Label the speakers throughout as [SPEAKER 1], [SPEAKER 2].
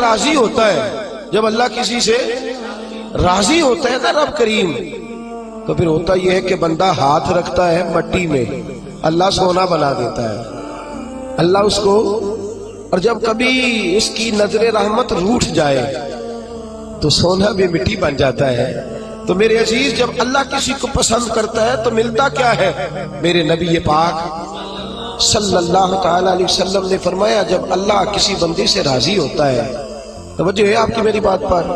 [SPEAKER 1] راضی ہوتا ہے، جب اللہ کسی سے راضی ہوتا ہے نا رب کریم، تو پھر ہوتا یہ ہے کہ بندہ ہاتھ رکھتا ہے مٹی میں، اللہ سونا بنا دیتا ہے اللہ اس کو، اور جب کبھی اس کی نظر رحمت روٹھ جائے تو سونا بھی مٹی بن جاتا ہے۔ تو میرے عزیز، جب اللہ کسی کو پسند کرتا ہے تو ملتا کیا ہے؟ میرے نبی پاک صلی اللہ تعالی علیہ وسلم نے فرمایا، جب اللہ کسی بندے سے راضی ہوتا ہے، توجہ ہے آپ کی میری بات پر،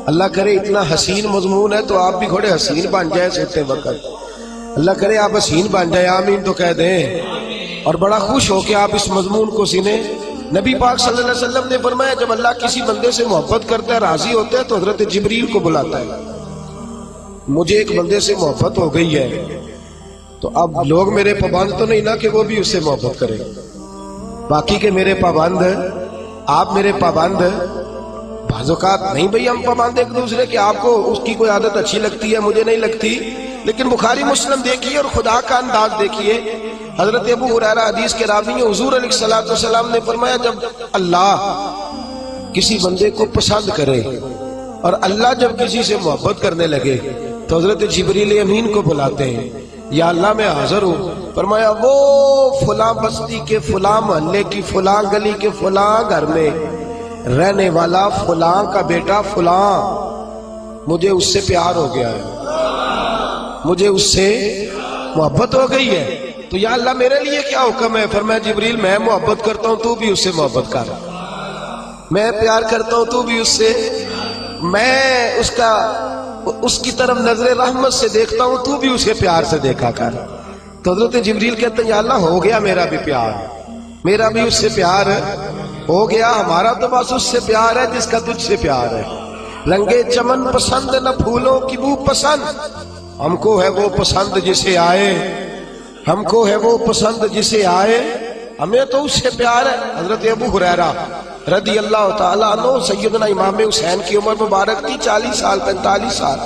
[SPEAKER 1] اللہ کرے اتنا حسین مضمون ہے تو آپ بھی تھوڑے حسین بن جائے سوتے وقت، اللہ کرے آپ حسین بن جائے، آمین تو کہہ دیں، اور بڑا خوش ہو کہ آپ اس مضمون کو سنیں۔ نبی پاک صلی اللہ علیہ وسلم نے فرمایا، جب اللہ کسی بندے سے محبت کرتا ہے، راضی ہوتا ہے، تو حضرت جبریل کو بلاتا ہے، مجھے ایک بندے سے محبت ہو گئی ہے، تو اب لوگ میرے پابند تو نہیں نا کہ وہ بھی اس سے محبت کرے، باقی کہ میرے پابند، آپ میرے پابند، بعض اوقات نہیں بھئی ہم پابند ایک دوسرے کے، آپ کو اس کی کوئی عادت اچھی لگتی ہے، مجھے نہیں لگتی، لیکن بخاری مسلم دیکھیے اور خدا کا انداز دیکھیے، حضرت ابو ہریرہ حدیث کے راوی ہیں، حضور علیہ الصلوۃ والسلام نے فرمایا، جب اللہ کسی بندے کو پسند کرے اور اللہ جب کسی سے محبت کرنے لگے تو حضرت جبریل امین کو بلاتے ہیں، یا اللہ میں حاضر ہوں، فرمایا وہ فلاں بستی کے فلاں محلے کی فلاں گلی کے فلاں گھر میں رہنے والا فلاں کا بیٹا فلاں، مجھے اس سے پیار ہو گیا ہے، مجھے اس سے محبت ہو گئی ہے، تو یا اللہ میرے لیے کیا حکم ہے؟ فرمایا جبریل میں محبت کرتا ہوں، تو بھی اس سے محبت کر، میں پیار کرتا ہوں، تو بھی اس سے، میں اس کی طرف نظر رحمت سے دیکھتا ہوں، تو بھی اسے پیار سے دیکھا کر۔ تو حضرت جبریل کہتے ہیں یا اللہ ہو گیا میرا بھی پیار، میرا بھی اس سے پیار ہو گیا، ہمارا تو بس اس سے پیار ہے جس کا تجھ سے پیار ہے، رنگے چمن پسند نہ پھولوں کی بو پسند، ہم کو ہے وہ پسند جسے آئے، ہم کو ہے وہ پسند جسے آئے، ہمیں تو اس سے پیار ہے۔ حضرت ابو ہریرہ رضی اللہ تعالیٰ عنہ، سیدنا امام حسین کی عمر مبارک تھی 40 سال 45 سال،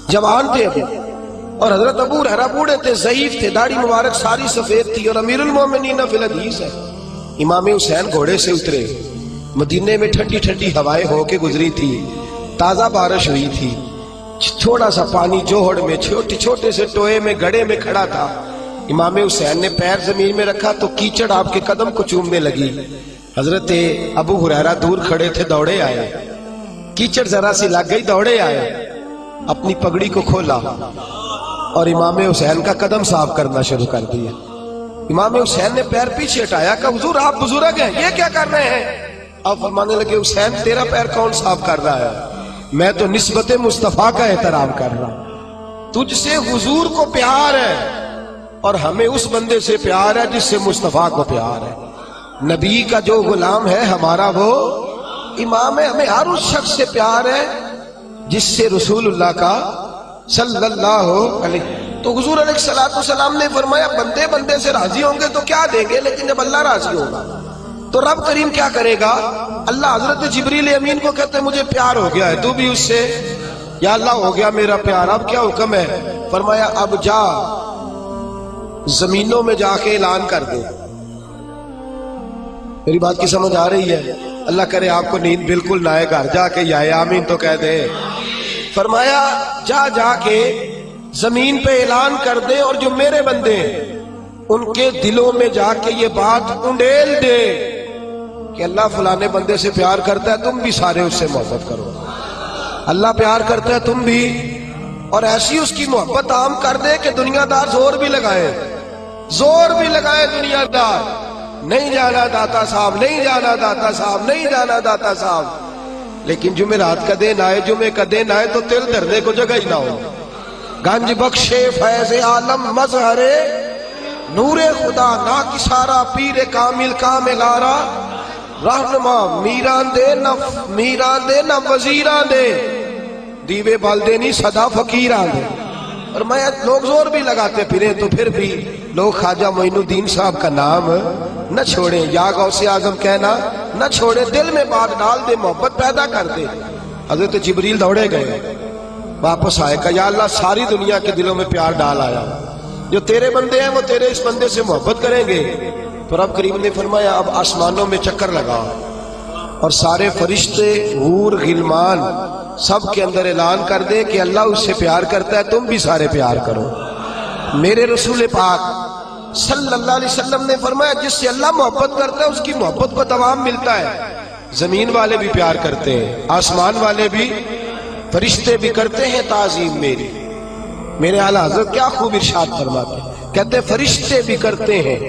[SPEAKER 1] جوان تھے ابھی، اور حضرت ابو ہریرہ بوڑھے تھے، ضعیف تھے، داڑھی مبارک ساری سفید تھی، اور امیر المومنین فی الحدیث ہے۔ امام حسین گھوڑے سے اترے، مدینے میں ٹھنڈی ٹھنڈی ہوائیں ہو کے گزری تھی، تازہ بارش ہوئی تھی، تھوڑا سا پانی جوہڑ میں چھوٹے سے ٹوئے میں گڑھے میں کھڑا تھا، امام حسین نے پیر زمین میں رکھا تو کیچڑ آپ کے قدم کو چومنے لگی، حضرت ابو ہریرہ دور کھڑے تھے، دوڑے آئے، کیچڑ ذرا سی لگ گئی، دوڑے آئے، اپنی پگڑی کو کھولا اور امام حسین کا قدم صاف کرنا شروع کر دیا۔ امام حسین نے پیر پیچھے ہٹایا کہ حضور آپ بزرگ ہیں، یہ کیا کر رہے ہیں؟ اب فرمانے لگے حسین تیرا پیر کون صاف کر رہا ہے؟ میں تو نسبت مصطفیٰ کا احترام کر رہا ہوں، تجھ سے حضور کو پیار ہے اور ہمیں اس بندے سے پیار ہے جس سے مصطفیٰ کو پیار ہے، نبی کا جو غلام ہے ہمارا وہ امام ہے، ہمیں ہر اس شخص سے پیار ہے جس سے رسول اللہ کا صلی اللہ علیہ۔ تو حضور علیہ السلام نے فرمایا بندے بندے سے راضی ہوں گے تو کیا دیں گے، لیکن جب اللہ راضی ہوگا تو رب کریم کیا کرے گا؟ اللہ حضرت جبریل امین کو کہتے ہیں مجھے پیار ہو گیا ہے، تو بھی اس سے، یا اللہ ہو گیا میرا پیار، اب کیا حکم ہے؟ فرمایا اب جا زمینوں میں جا کے اعلان کر دے۔ میری بات کی سمجھ آ رہی ہے؟ اللہ کرے آپ کو نیند بالکل نہ آئے، گھر جا کے یا آمین تو کہہ دے۔ فرمایا جا کے زمین پہ اعلان کر دے، اور جو میرے بندے ان کے دلوں میں جا کے یہ بات انڈیل دے کہ اللہ فلانے بندے سے پیار کرتا ہے، تم بھی سارے اس سے محبت کرو، اللہ پیار کرتا ہے تم بھی، اور ایسی اس کی محبت عام کر دے کہ دنیا دار زور بھی لگائے دنیا دار، نہیں جانا داتا صاحب، نہیں جانا داتا صاحب، نہیں جانا داتا صاحب، لیکن جمعرات کا دن آئے، جمعے کا دن آئے تو تل دھرنے کو جگہ ہی نہ ہو، گنج بخشے فیض عالم مظہر نور خدا نا کسارا پیر کامل کامل آرا رہنما میران دے نہ وزیران دے دیوے بالدے نہیں صدا فقیران دے۔ اور میں لوگ زور بھی لگاتے پھریں تو پھر بھی لوگ خواجہ معین الدین صاحب کا نام نہ چھوڑیں، یا غوث اعظم کہنا نہ چھوڑیں، دل میں بات ڈال دے، محبت پیدا کر دے۔ حضرت جبریل دوڑے گئے، واپس آئے، کہا یا اللہ ساری دنیا کے دلوں میں پیار ڈال آیا، جو تیرے بندے ہیں وہ تیرے اس بندے سے محبت کریں گے۔ تو رب کریم نے فرمایا اب آسمانوں میں چکر لگا اور سارے فرشتے حور غلمان سب کے اندر اعلان کر دے کہ اللہ اس سے پیار کرتا ہے، تم بھی سارے پیار کرو۔ میرے رسول پاک صلی اللہ علیہ وسلم نے فرمایا جس سے اللہ محبت کرتا ہے اس کی محبت کو دوام ملتا ہے۔ زمین والے بھی پیار کرتے ہیں، آسمان والے بھی، فرشتے بھی کرتے ہیں تعظیم میری۔ میرے اعلیٰ حضرت کیا خوب ارشاد فرماتے ہیں، کہتے ہیں فرشتے بھی کرتے ہیں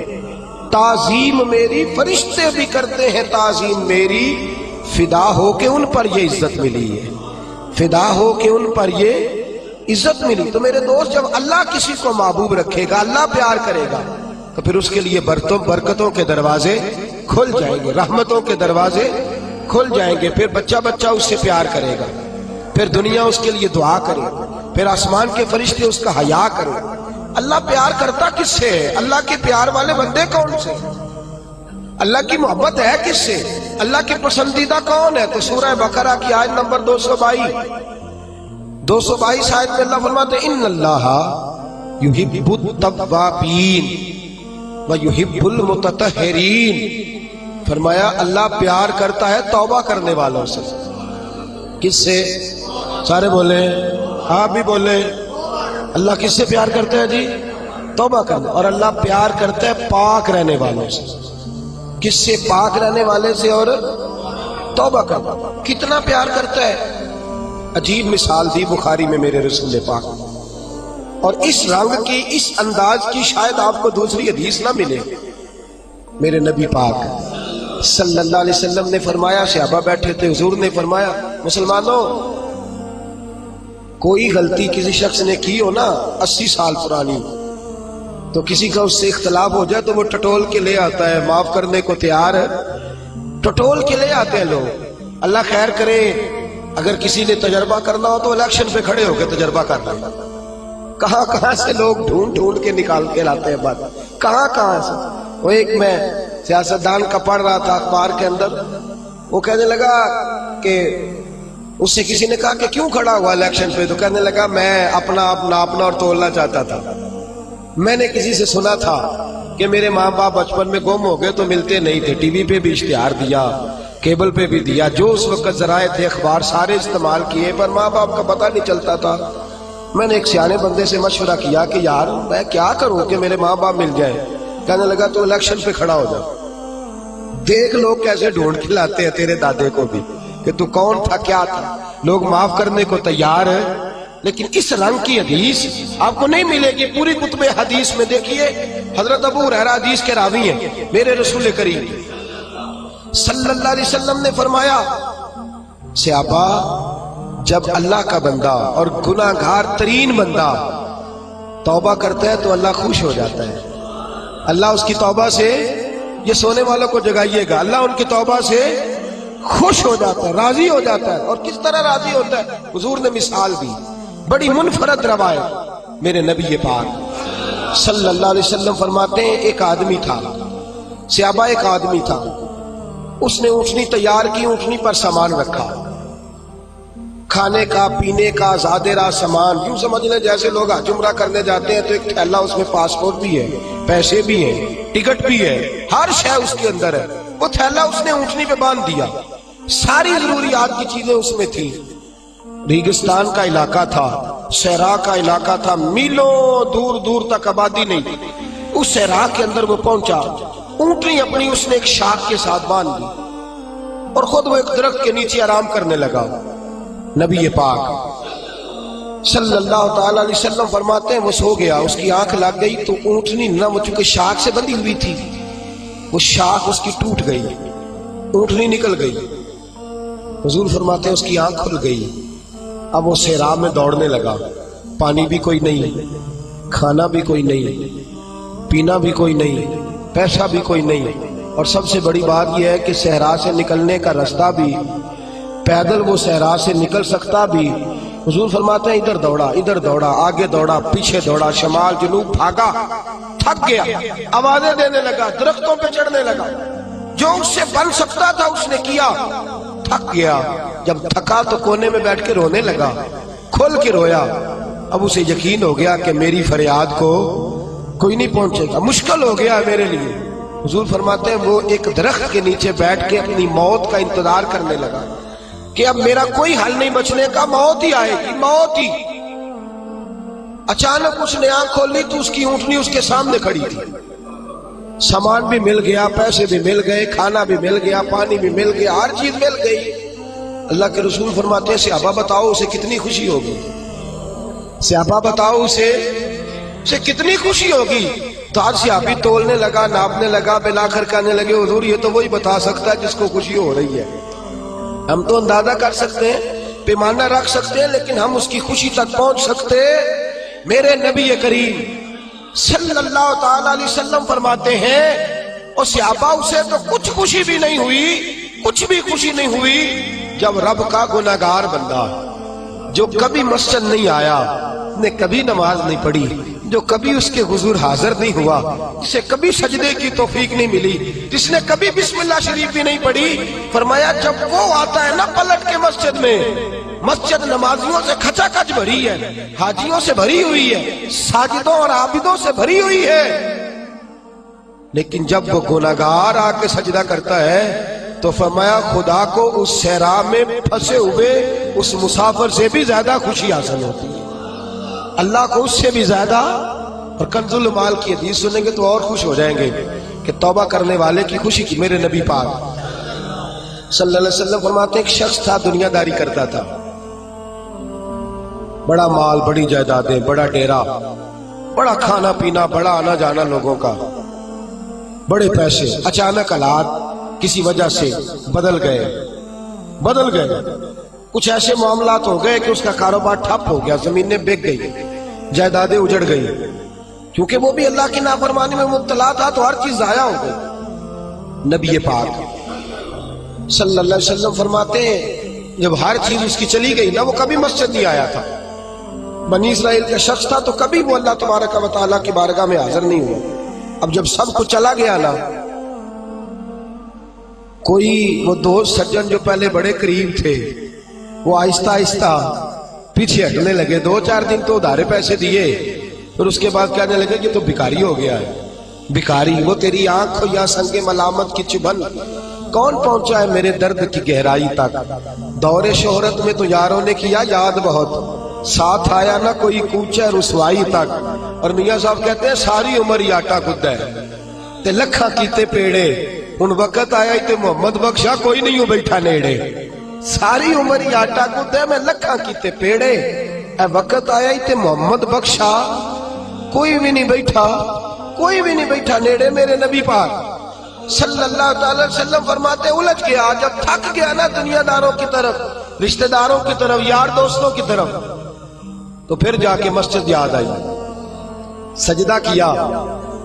[SPEAKER 1] تعظیم میری، فرشتے بھی کرتے ہیں تعظیم میری، فدا ہو کے ان پر یہ عزت ملی ہے، فدا ہو کے ان پر یہ عزت ملی۔ تو میرے دوست جب اللہ کسی کو محبوب رکھے گا، اللہ پیار کرے گا، تو پھر اس کے لیے برکتوں کے دروازے کھل جائیں گے، رحمتوں کے دروازے کھل جائیں گے، پھر بچہ بچہ اس سے پیار کرے گا، پھر دنیا اس کے لیے دعا کرے گا، پھر آسمان کے فرشتے اس کا حیا کرے گا۔ اللہ پیار کرتا کس سے ہے؟ اللہ کے پیار والے بندے کون سے؟ اللہ کی محبت ہے کس سے؟ اللہ کے پسندیدہ کون ہے؟ تو سورہ بقرہ کی آیت نمبر 222 آیت میں اللہ فرماتے ہیں ان اللہ یحب التوابین ویحب المتطہرین، فرمایا اللہ پیار کرتا ہے توبہ کرنے والوں سے۔ کس سے؟ سارے بولے، آپ بھی بولے، اللہ کس سے پیار کرتا ہے جی؟ توبہ کرنے، اور اللہ پیار کرتا ہے پاک رہنے والوں سے۔ کس سے؟ پاک رہنے والے سے اور توبہ کرنا۔ کتنا پیار کرتا ہے؟ عجیب مثال دی بخاری میں میرے رسول پاک، اور اس رنگ کی، اس انداز کی شاید آپ کو دوسری حدیث نہ ملے۔ میرے نبی پاک صلی اللہ علیہ وسلم نے فرمایا، صحابہ بیٹھے تھے، حضور نے فرمایا مسلمانوں کوئی غلطی کسی شخص نے کی ہو نا 80 سال پرانی، تو کسی کا اس سے اختلاف ہو جائے تو وہ ٹٹول کے لے آتا ہے، معاف کرنے کو تیار ہے، ٹٹول کے لے آتے ہیں لوگ۔ اللہ خیر کرے، اگر کسی نے تجربہ کرنا ہو تو الیکشن پہ کھڑے ہو کے تجربہ کر لیں۔ کہاں کہاں سے لوگ ڈھونڈ کے نکال کے لاتے ہیں بات، کہاں کہاں سے۔ وہ ایک میں سیاستدان کا پڑھ رہا تھا اخبار کے اندر، وہ کہنے لگا کہ اس سے کسی نے کہا کہ کیوں کھڑا ہوا الیکشن پہ، تو کہنے لگا میں اپنا آپ ناپنا اور تولنا چاہتا تھا۔ میں نے کسی سے سنا تھا کہ میرے ماں باپ بچپن میں گم ہو گئے تو ملتے نہیں تھے، ٹی وی پہ بھی اشتہار دیا، کیبل پہ بھی دیا، جو اس وقت ذرائع تھے اخبار سارے استعمال کیے، پر ماں باپ کا پتہ نہیں چلتا تھا۔ میں نے ایک سیانے بندے سے مشورہ کیا کہ یار میں کیا کروں کہ میرے ماں باپ مل جائیں۔ کہنے لگا تو الیکشن پہ کھڑا ہو جا، دیکھ لوگ کیسے ڈھونڈ کے لاتے ہیں تیرے دادے کو بھی کہ تو کون تھا کیا تھا۔ لوگ معاف کرنے کو تیار ہے، لیکن اس رنگ کی حدیث آپ کو نہیں ملے گی۔ پوری کتب حدیث میں دیکھیے، حضرت ابو ہریرہ حدیث کے راوی ہیں، میرے رسول کریم صلی اللہ علیہ وسلم نے فرمایا صحابہ جب اللہ کا بندہ اور گناہگار ترین بندہ توبہ کرتا ہے تو اللہ خوش ہو جاتا ہے۔ اللہ اس کی توبہ سے، یہ سونے والوں کو جگائیے گا، اللہ ان کی توبہ سے خوش ہو جاتا ہے، راضی ہو جاتا ہے۔ اور کس طرح راضی ہوتا ہے؟ حضور نے مثال دی، بڑی منفرد روایت، میرے نبی پاک صلی اللہ علیہ وسلم فرماتے ہیں ایک آدمی تھا، صحابہ ایک آدمی تھا، اس نے اونٹنی تیار کی، اونٹنی پر سامان رکھا، کھانے کا پینے کا زیادہ راہ سامان، یوں سمجھ لیں جیسے لوگ حج عمرہ کرنے جاتے ہیں تو ایک تھیلا، اس میں پاسپورٹ بھی ہے، پیسے بھی ہیں، ٹکٹ بھی ہے، ہر شے اس کے اندر ہے۔ وہ تھیلا اس نے اونٹنی پہ باندھ دیا، ساری ضروریات کی چیزیں اس میں تھی۔ ریگستان کا علاقہ تھا، صحرا کا علاقہ تھا، میلوں دور دور تک آبادی نہیں تھی۔ اس صحرا کے اندر وہ پہنچا، اونٹنی اپنی اس نے ایک شاخ کے ساتھ باندھ دی اور خود وہ ایک درخت کے نیچے آرام کرنے لگا۔ نبی پاک صلی اللہ تعالی علیہ وسلم فرماتے ہیں وہ سو گیا، اس کی آنکھ لگ گئی تو اونٹنی نہ وہ چونکہ شاخ سے بندھی ہوئی تھی، وہ شاخ اس کی ٹوٹ گئی، اونٹنی نکل گئی۔ حضور فرماتے ہیں اس کی آنکھ کھل گئی، اب وہ صحرا میں دوڑنے لگا، پانی بھی کوئی نہیں، کھانا بھی کوئی نہیں، پینا بھی کوئی نہیں، پیسہ بھی کوئی نہیں، اور سب سے بڑی بات یہ ہے کہ صحرا سے نکلنے کا راستہ بھی، پیدل وہ صحرا سے نکل سکتا بھی۔ حضور فرماتے ہیں ادھر دوڑا، آگے دوڑا، پیچھے دوڑا، شمال جنوب بھاگا، تھک گیا، آوازیں دینے لگا، درختوں پہ چڑھنے لگا، جو اس سے بن سکتا تھا اس نے کیا، تھک گیا۔ جب تھکا تو کونے میں بیٹھ کے رونے لگا، کھول کے رویا۔ اب اسے یقین ہو گیا کہ میری فریاد کو کوئی نہیں پہنچے گا، مشکل ہو گیا میرے لیے، حضور فرماتے ہیں وہ ایک درخت کے نیچے بیٹھ کے اپنی موت کا انتظار کرنے لگا کہ اب میرا کوئی حل نہیں بچنے کا، موت ہی آئے گی، موت ہی۔ اچانک اس نے آنکھ کھولی تو اس کی اونٹنی اس کے سامنے کھڑی تھی، سامان بھی مل گیا، پیسے بھی مل گئے، کھانا بھی مل گیا، پانی بھی مل گیا، ہر چیز مل گئی۔ اللہ کے رسول فرماتے ہیں صحابہ بتاؤ اسے کتنی خوشی ہوگی، صحابہ بتاؤ اسے کتنی خوشی ہوگی۔ تو آج صحابی تولنے لگا، ناپنے لگا، بلاخر کہنے لگے حضور یہ تو وہی بتا سکتا ہے جس کو خوشی ہو رہی ہے، ہم تو اندازہ کر سکتے ہیں، پیمانہ رکھ سکتے ہیں، لیکن ہم اس کی خوشی تک پہنچ سکتے۔ میرے نبی کریم صلی اللہ تعالی علیہ وسلم فرماتے ہیں اور صحابہ اسے تو کچھ خوشی بھی نہیں ہوئی، کچھ بھی خوشی نہیں ہوئی جب رب کا گناہگار بندہ جو کبھی مسجد نہیں آیا، نے کبھی نماز نہیں پڑھی، جو کبھی اس کے حضور حاضر نہیں ہوا، جسے کبھی سجدے کی توفیق نہیں ملی، جس نے کبھی بسم اللہ شریف بھی نہیں پڑھی، فرمایا جب وہ آتا ہے نا پلٹ کے مسجد میں، مسجد نمازیوں سے کھچا کھچ بھری ہے، حاجیوں سے بھری ہوئی ہے، ساجدوں اور عابدوں سے بھری ہوئی ہے، لیکن جب وہ گناہگار آ کے سجدہ کرتا ہے تو فرمایا خدا کو اس صحرا میں پھنسے ہوئے اس مسافر سے بھی زیادہ خوشی حاصل ہوتی ہے، اللہ کو اس سے بھی زیادہ۔ اور کنز المال کی حدیث سنیں گے تو اور خوش ہو جائیں گے کہ توبہ کرنے والے کی خوشی کی۔ میرے نبی پاک صلی اللہ علیہ وسلم فرماتے ایک شخص تھا، دنیا داری کرتا تھا، بڑا مال، بڑی جائیدادیں، بڑا ڈیرا، بڑا کھانا پینا، بڑا آنا جانا لوگوں کا، بڑے پیسے۔ اچانک حالات کسی وجہ سے بدل گئے، کچھ ایسے معاملات ہو گئے کہ اس کا کاروبار ٹھپ ہو گیا، زمینیں بک گئی، جائیدادیں اجڑ گئی، کیونکہ وہ بھی اللہ کی نافرمانی میں مبتلا تھا تو ہر چیز ضائع ہو گئی۔ نبی پاک صلی اللہ علیہ وسلم فرماتے ہیں جب ہر چیز اس کی چلی گئی نا، وہ کبھی مسجد نہیں آیا تھا، بنی اسرائیل کا شخص تھا، تو کبھی وہ اللہ تبارک و تعالیٰ کی بارگاہ میں حاضر نہیں ہوا۔ اب جب سب کچھ چلا گیا نا، کوئی وہ دوست سجن جو پہلے بڑے قریب تھے وہ آہستہ آہستہ پیچھے ہٹنے لگے، 2-4 دن تو ادھارے پیسے دیے، پھر اس کے بعد کہنے لگے کہ تو بھکاری ہو گیا ہے، بھکاری، وہ تیری آنکھ یا سنگ ملامت کی چبھن کون پہنچا ہے میرے درد کی گہرائی تک، دور شہرت میں تو یاروں نے کیا یاد بہت، ساتھ آیا نہ کوئی کوچہ رسوائی تک۔ اور میاں صاحب کہتے ہیں ساری عمر ہی آٹا گدہ ہے تے لکھاں کیتے پیڑے، ان وقت آیا تے محمد بخشا کوئی نہیں ہو بیٹھا نیڑے، ساری عمر ہی آٹا گدہ میں لکھاں کیتے پیڑے، اے وقت آیا تے محمد بخشا کوئی بھی نہیں بیٹھا نیڑے۔ میرے نبی پاک صلی اللہ تعالی وسلم فرماتے الجھ گیا، جب تھک گیا نا دنیا داروں کی طرف، رشتہ داروں کی طرف، یار دوستوں کی طرف، تو پھر جا کے مسجد یاد آئی، سجدہ کیا،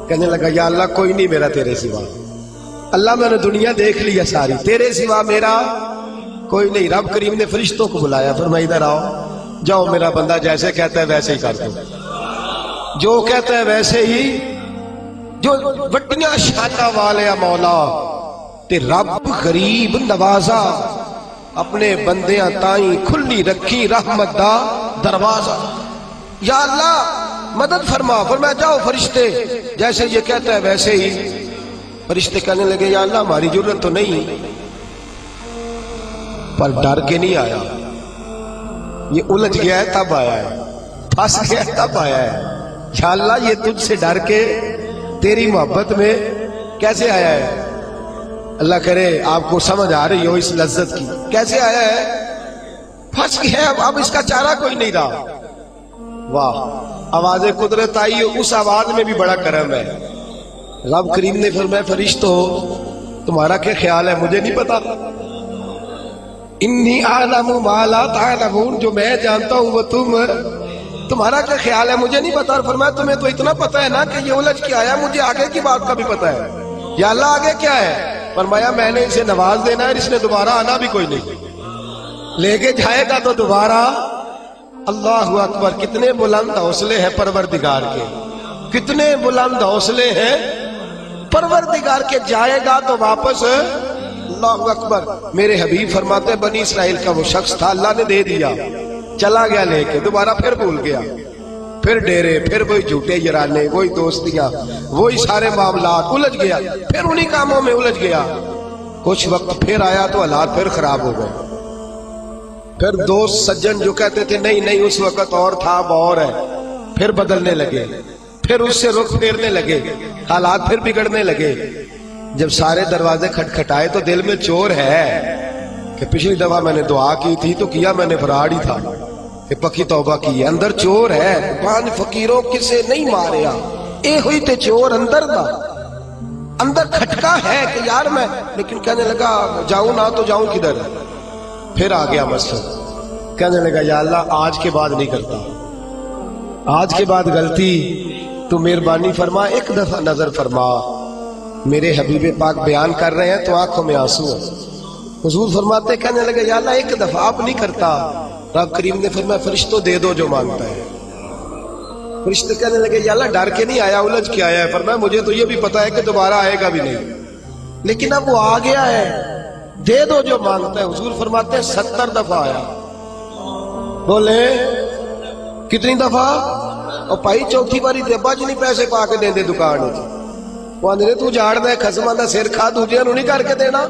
[SPEAKER 1] کہنے لگا یا اللہ کوئی نہیں میرا تیرے سوا، اللہ میں نے دنیا دیکھ لیا ساری، تیرے سوا میرا کوئی نہیں۔ رب کریم نے فرشتوں کو بلایا، فرمایا ادھر آؤ، جاؤ میرا بندہ جیسے کہتا ہے ویسے ہی کر دو، جو کہتا ہے ویسے ہی، جو وڈیاں شانہ والے مولا تے رب غریب نوازا، اپنے بندیاں تائیں کھلی رکھی رحمت دا دروازہ، یا اللہ مدد فرما، فرمایا جاؤ فرشتے جیسے یہ کہتا ہے ویسے ہی۔ فرشتے کہنے لگے یا اللہ ہماری ضرورت تو نہیں، پر ڈر کے نہیں آیا، یہ الجھ گیا ہے تب آیا ہے، پھنس گیا ہے تب آیا ہے، یا اللہ یہ تجھ سے ڈر کے تیری محبت میں کیسے آیا ہے؟ اللہ کرے آپ کو سمجھ آ رہی ہو اس لذت کی، کیسے آیا ہے؟ پھنس گیا ہے، اب اس کا چارہ کوئی نہیں رہا۔ واہ، آواز قدرت آئی، اس آواز میں بھی بڑا کرم ہے۔ رب کریم نے فرمایا فرشتو تمہارا کیا خیال ہے؟ مجھے نہیں پتا، انی اعلم ما لا تعلمون، جو میں جانتا ہوں وہ تمہارا کیا خیال ہے؟ مجھے نہیں پتا۔ اور فرمایا تمہیں تو اتنا پتا ہے نا کہ یہ الجھ کے آیا، مجھے آگے کی بات کا بھی پتا ہے، یا اللہ آگے کیا ہے؟ فرمایا میں نے اسے نواز دینا ہے، اس نے دوبارہ آنا بھی کوئی نہیں، لے کے جائے گا تو دوبارہ۔ اللہ اکبر، کتنے بلند حوصلے ہیں پروردگار کے، کتنے بلند حوصلے ہیں پروردگار کے، جائے گا تو واپس۔ اللہ اکبر، میرے حبیب فرماتے بنی اسرائیل کا وہ شخص تھا، اللہ نے دے دیا، چلا گیا لے کے، دوبارہ پھر بھول گیا، پھر ڈیرے، پھر وہی جھوٹے یارانے، وہی دوستیاں، وہی سارے معاملات، الجھ گیا، پھر انہی کاموں میں الجھ گیا۔ کچھ وقت پھر آیا تو حالات پھر خراب ہو گئے۔ پھر دوست سجن جو کہتے تھے نہیں نہیں اس وقت اور تھا اب اور ہے، پھر بدلنے لگے، پھر اس سے رخ پھیرنے لگے، حالات پھر بگڑنے لگے۔ جب سارے دروازے کھٹکھٹائے تو دل میں چور ہے کہ پچھلی دفعہ میں نے دعا کی تھی تو کیا میں نے فراڈ ہی تھا، کہ پکی توبہ کی ہے، اندر چور ہے۔ پانچ فقیروں کسے نہیں ماریا، اے ہوئی تے چور اندر دا، اندر کھٹکا ہے کہ یار میں، لیکن کہنے لگا جاؤں نہ تو جاؤں کدھر۔ پھر آ گیا مسجد، کہنے لگا یا اللہ آج کے بعد نہیں کرتا، آج کے بعد غلطی تو مہربانی فرما، ایک دفعہ نظر فرما۔ میرے حبیب پاک بیان کر رہے ہیں تو آنکھوں میں آنسو ہیں۔ حضور فرماتے کہنے لگے یا اللہ ایک دفعہ آپ نہیں کرتا۔ رب کریم نے فرمایا فرشتوں دے دو جو مانگتا ہے۔ فرشتے کہنے لگے یا اللہ ڈر کے نہیں آیا، الجھ کے آیا ہے۔ فرمایا مجھے تو یہ بھی پتا ہے کہ دوبارہ آئے گا بھی نہیں، لیکن اب وہ آ گیا ہے، دے دو جو مانگتا ہے۔ حضور فرماتے ہیں 70 دفعہ آیا۔ بولے کتنی دفعہ؟ اور پائی چوتھی باری دے ابا جی نہیں پیسے پا کے دیں دے دکان جی، وہ آندھے تو جھاڑنا ہے خسمہ دا سر کھا دوجے انہوں نہیں کر کے دینا۔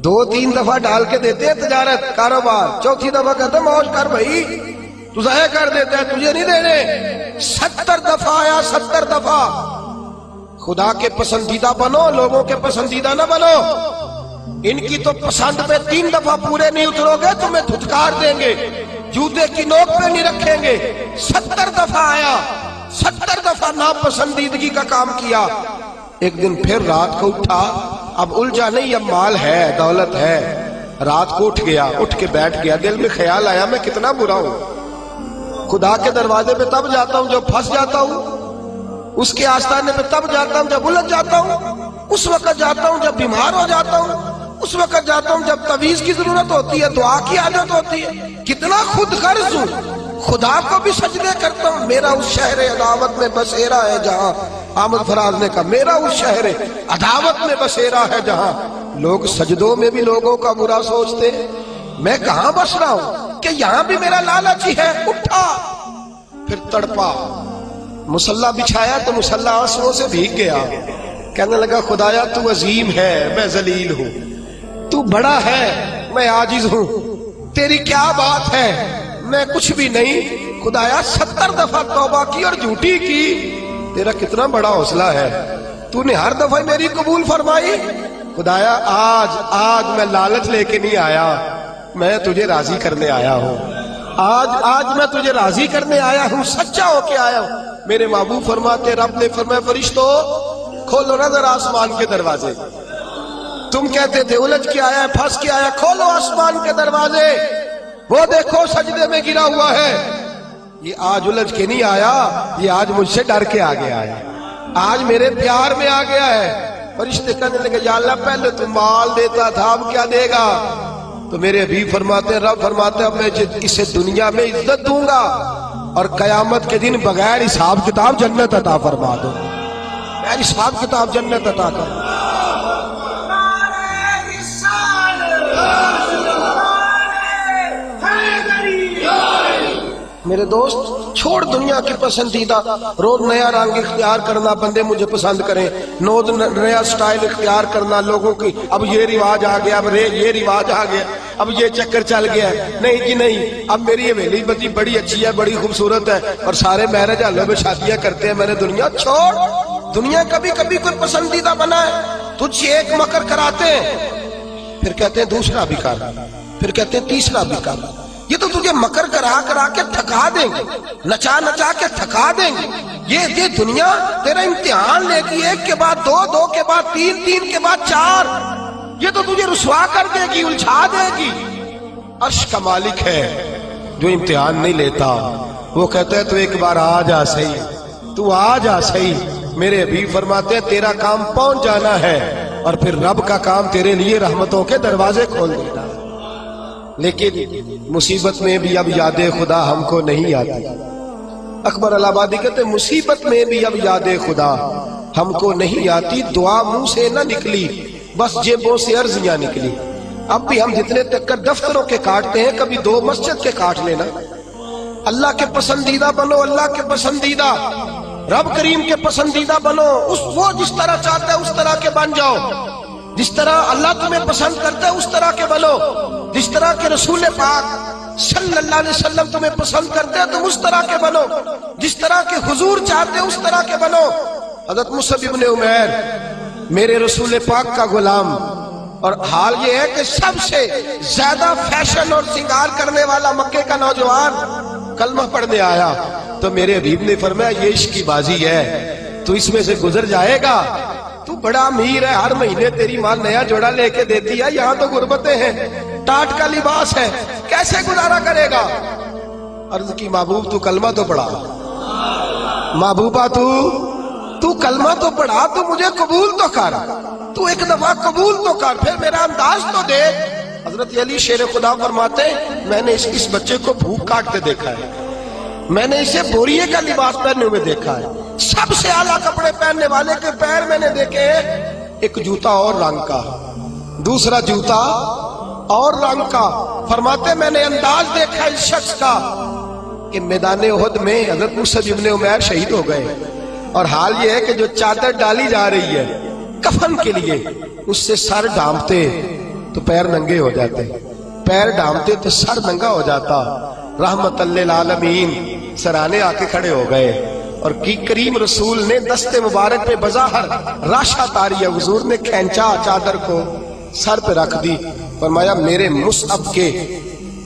[SPEAKER 1] 2-3 دفعہ ڈال کے دیتے ہیں تجارت کاروبار، چوتھی دفعہ کہتے ہیں موج کر بھائی، تو ضائع کر دیتے ہیں تجھے نہیں دینے۔ 70 دفعہ آیا، 70 دفعہ۔ خدا کے پسندیدہ بنو، لوگوں کے پسندیدہ نہ بنو۔ ان کی تو پسند پہ 3 دفعہ پورے نہیں اترو گے تمہیں دھتکار دیں گے، جوتے کی نوک پہ نہیں رکھیں گے۔ 70 دفعہ آیا، 70 دفعہ ناپسندیدگی کا کام کیا۔ ایک دن پھر رات کو اٹھا، اب الجھا نہیں، اب مال ہے، دولت ہے۔ رات کو اٹھ گیا، اٹھ کے بیٹھ گیا، دل میں خیال آیا میں کتنا برا ہوں، خدا کے دروازے پہ تب جاتا ہوں جب پھنس جاتا ہوں، اس کے آستانے پہ تب جاتا ہوں جب الجھ جاتا ہوں، اس وقت جاتا ہوں جب بیمار ہو جاتا ہوں، اس وقت جاتا ہوں جب تعویذ کی ضرورت ہوتی ہے، دعا کی عادت ہوتی ہے۔ کتنا خود غرض ہوں، خدا کو بھی سجدے کرتا ہوں۔ میرا اس شہر عداوت میں بسیرا ہے جہاں، احمد فراز نے کہا میرا اس شہر عداوت میں بسیرا ہے جہاں، لوگ سجدوں میں بھی لوگوں کا برا سوچتے ہیں، میں کہاں بس رہا ہوں کہ یہاں بھی میرا لالچ ہی ہے۔ اٹھا، پھر تڑپا، مصلی بچھایا تو مصلی آنسوؤں سے بھیگ گیا۔ کہنے لگا خدایا تو عظیم ہے، میں ذلیل ہوں، تو بڑا ہے، میں عاجز ہوں، تیری کیا بات ہے، میں کچھ بھی نہیں۔ خدایا 70 دفعہ توبہ کی اور جھوٹی کی، تیرا کتنا بڑا حوصلہ ہے، تو نے ہر دفعہ میری قبول فرمائی۔ خدایا آج میں لالچ لے کے نہیں آیا، میں تجھے راضی کرنے آیا ہوں، آج میں تجھے راضی کرنے آیا ہوں، سچا ہو کے آیا ہوں۔ میرے محبوب فرماتے رب نے فرمایا فرشتوں کھولو نظر آسمان کے دروازے، تم کہتے تھے الجھ کے آیا ہے، پھنس کے آیا، کھولو آسمان کے دروازے، وہ دیکھو سجدے میں گرا ہوا ہے۔ یہ آج الجھ کے نہیں آیا، یہ آج مجھ سے ڈر کے آ گیا ہے، آج میرے پیار میں آ گیا ہے۔ فرشتے کہنے لگے یا اللہ پہلے تو مال دیتا تھا، اب کیا دے گا؟ تو میرے حبیب فرماتے رب فرماتے اب میں اسے دنیا میں عزت دوں گا اور قیامت کے دن بغیر حساب کتاب جنت عطا فرما دوں، بغیر حساب کتاب جنت عطا کر۔ میرے دوست چھوڑ دنیا کی پسندیدہ، روز نیا رنگ اختیار کرنا، بندے مجھے پسند کریں، روز نیا سٹائل اختیار کرنا لوگوں کی، اب یہ رواج آ گیا، اب یہ رواج آ گیا، اب یہ چکر چل گیا ہے، نہیں جی نہیں، اب میری حویلی بڑی اچھی ہے، بڑی خوبصورت ہے، اور سارے میرج ہالوں میں شادیاں کرتے ہیں۔ میں نے دنیا چھوڑ، دنیا کبھی کبھی کوئی پسندیدہ بنا ہے، تجھ سے ایک مکر کراتے ہیں، پھر کہتے ہیں دوسرا بھی کر، پھر کہتے ہیں تیسرا بھی کر۔ یہ تو تجھے مکر کرا کے تھکا دیں گے، نچا کے تھکا دیں گے۔ یہ دنیا تیرا امتحان لے گی، ایک کے بعد دو، دو کے بعد تین، تین کے بعد چار، یہ تو تجھے رسوا کر دے گی، الجھا دے گی۔ عرش کا مالک ہے جو امتحان نہیں لیتا، وہ کہتا ہے تو ایک بار آ جا صحیح، تو آ جا صحیح۔ میرے حبیب فرماتے ہیں تیرا کام پہنچ جانا ہے، اور پھر رب کا کام تیرے لیے رحمتوں کے دروازے کھول دینا۔ لیکن مصیبت میں بھی اب یاد خدا ہم کو نہیں آتی۔ اکبر الہ آبادی کہتے مصیبت میں بھی اب یاد خدا ہم کو نہیں آتی، دعا منہ سے نہ نکلی، بس جیبوں سے عرضیاں نکلی۔ اب بھی ہم جتنے تک دفتروں کے کاٹتے ہیں، کبھی 2 مسجد کے کاٹ لینا، اللہ کے پسندیدہ بنو، اللہ کے پسندیدہ، رب کریم کے پسندیدہ بنو، وہ جس طرح چاہتا ہے اس طرح کے بن جاؤ، جس طرح اللہ تمہیں پسند کرتا ہے اس طرح کے بنو، جس طرح کے رسول پاک صلی اللہ علیہ وسلم تمہیں پسند کرتے ہیں تم اس طرح کے بنو، جس طرح کے حضور چاہتے ہیں اس طرح کے بنو۔ حضرت مصعب ابن عمیر میرے رسول پاک کا غلام، اور حال یہ ہے کہ سب سے زیادہ فیشن اور سنگار کرنے والا مکے کا نوجوان کلمہ پڑھنے آیا تو میرے حبیب نے فرمایا یہ عشق کی بازی ہے، تو اس میں سے گزر جائے گا، تو بڑا امیر ہے، ہر مہینے تیری ماں نیا جوڑا لے کے دیتی ہے، یہاں تو غربتیں ہیں، ٹاٹ کا لباس ہے، کیسے گزارا کرے گا؟ عرض کی محبوب تو کلمہ تو پڑھا، محبوبہ تو کلمہ تو پڑھا، تو مجھے قبول تو کر، تو ایک دفعہ قبول تو کر، پھر میرا انداز تو دیکھ۔ حضرت علی شیر خدا فرماتے ہیں میں نے اس بچے کو بھوک کاٹتے دیکھا ہے، میں نے اسے بوریے کا لباس پہننے ہوئے دیکھا ہے، سب سے اعلیٰ کپڑے پہننے والے کے پیر میں نے دیکھے، ایک جوتا اور رنگ کا، دوسرا جوتا اور رنگ کا۔ فرماتے میں نے انداز دیکھا اس شخص کا کہ میدان احد میں حضرت مصعب ابن عمیر شہید ہو گئے، اور حال یہ ہے کہ جو چادر ڈالی جا رہی ہے کفن کے لیے، اس سے سر ڈھانپتے تو پیر ننگے ہو جاتے، پیر ڈھانپتے تو سر ننگا ہو جاتا۔ رحمت للعالمین سرانے آ کے کھڑے ہو گئے، اور کی کریم رسول نے دست مبارک پہ بظاہر راشا تاری ہے، حضور نے کھینچا چادر کو سر پہ رکھ دی، فرمایا میرے مصعب کے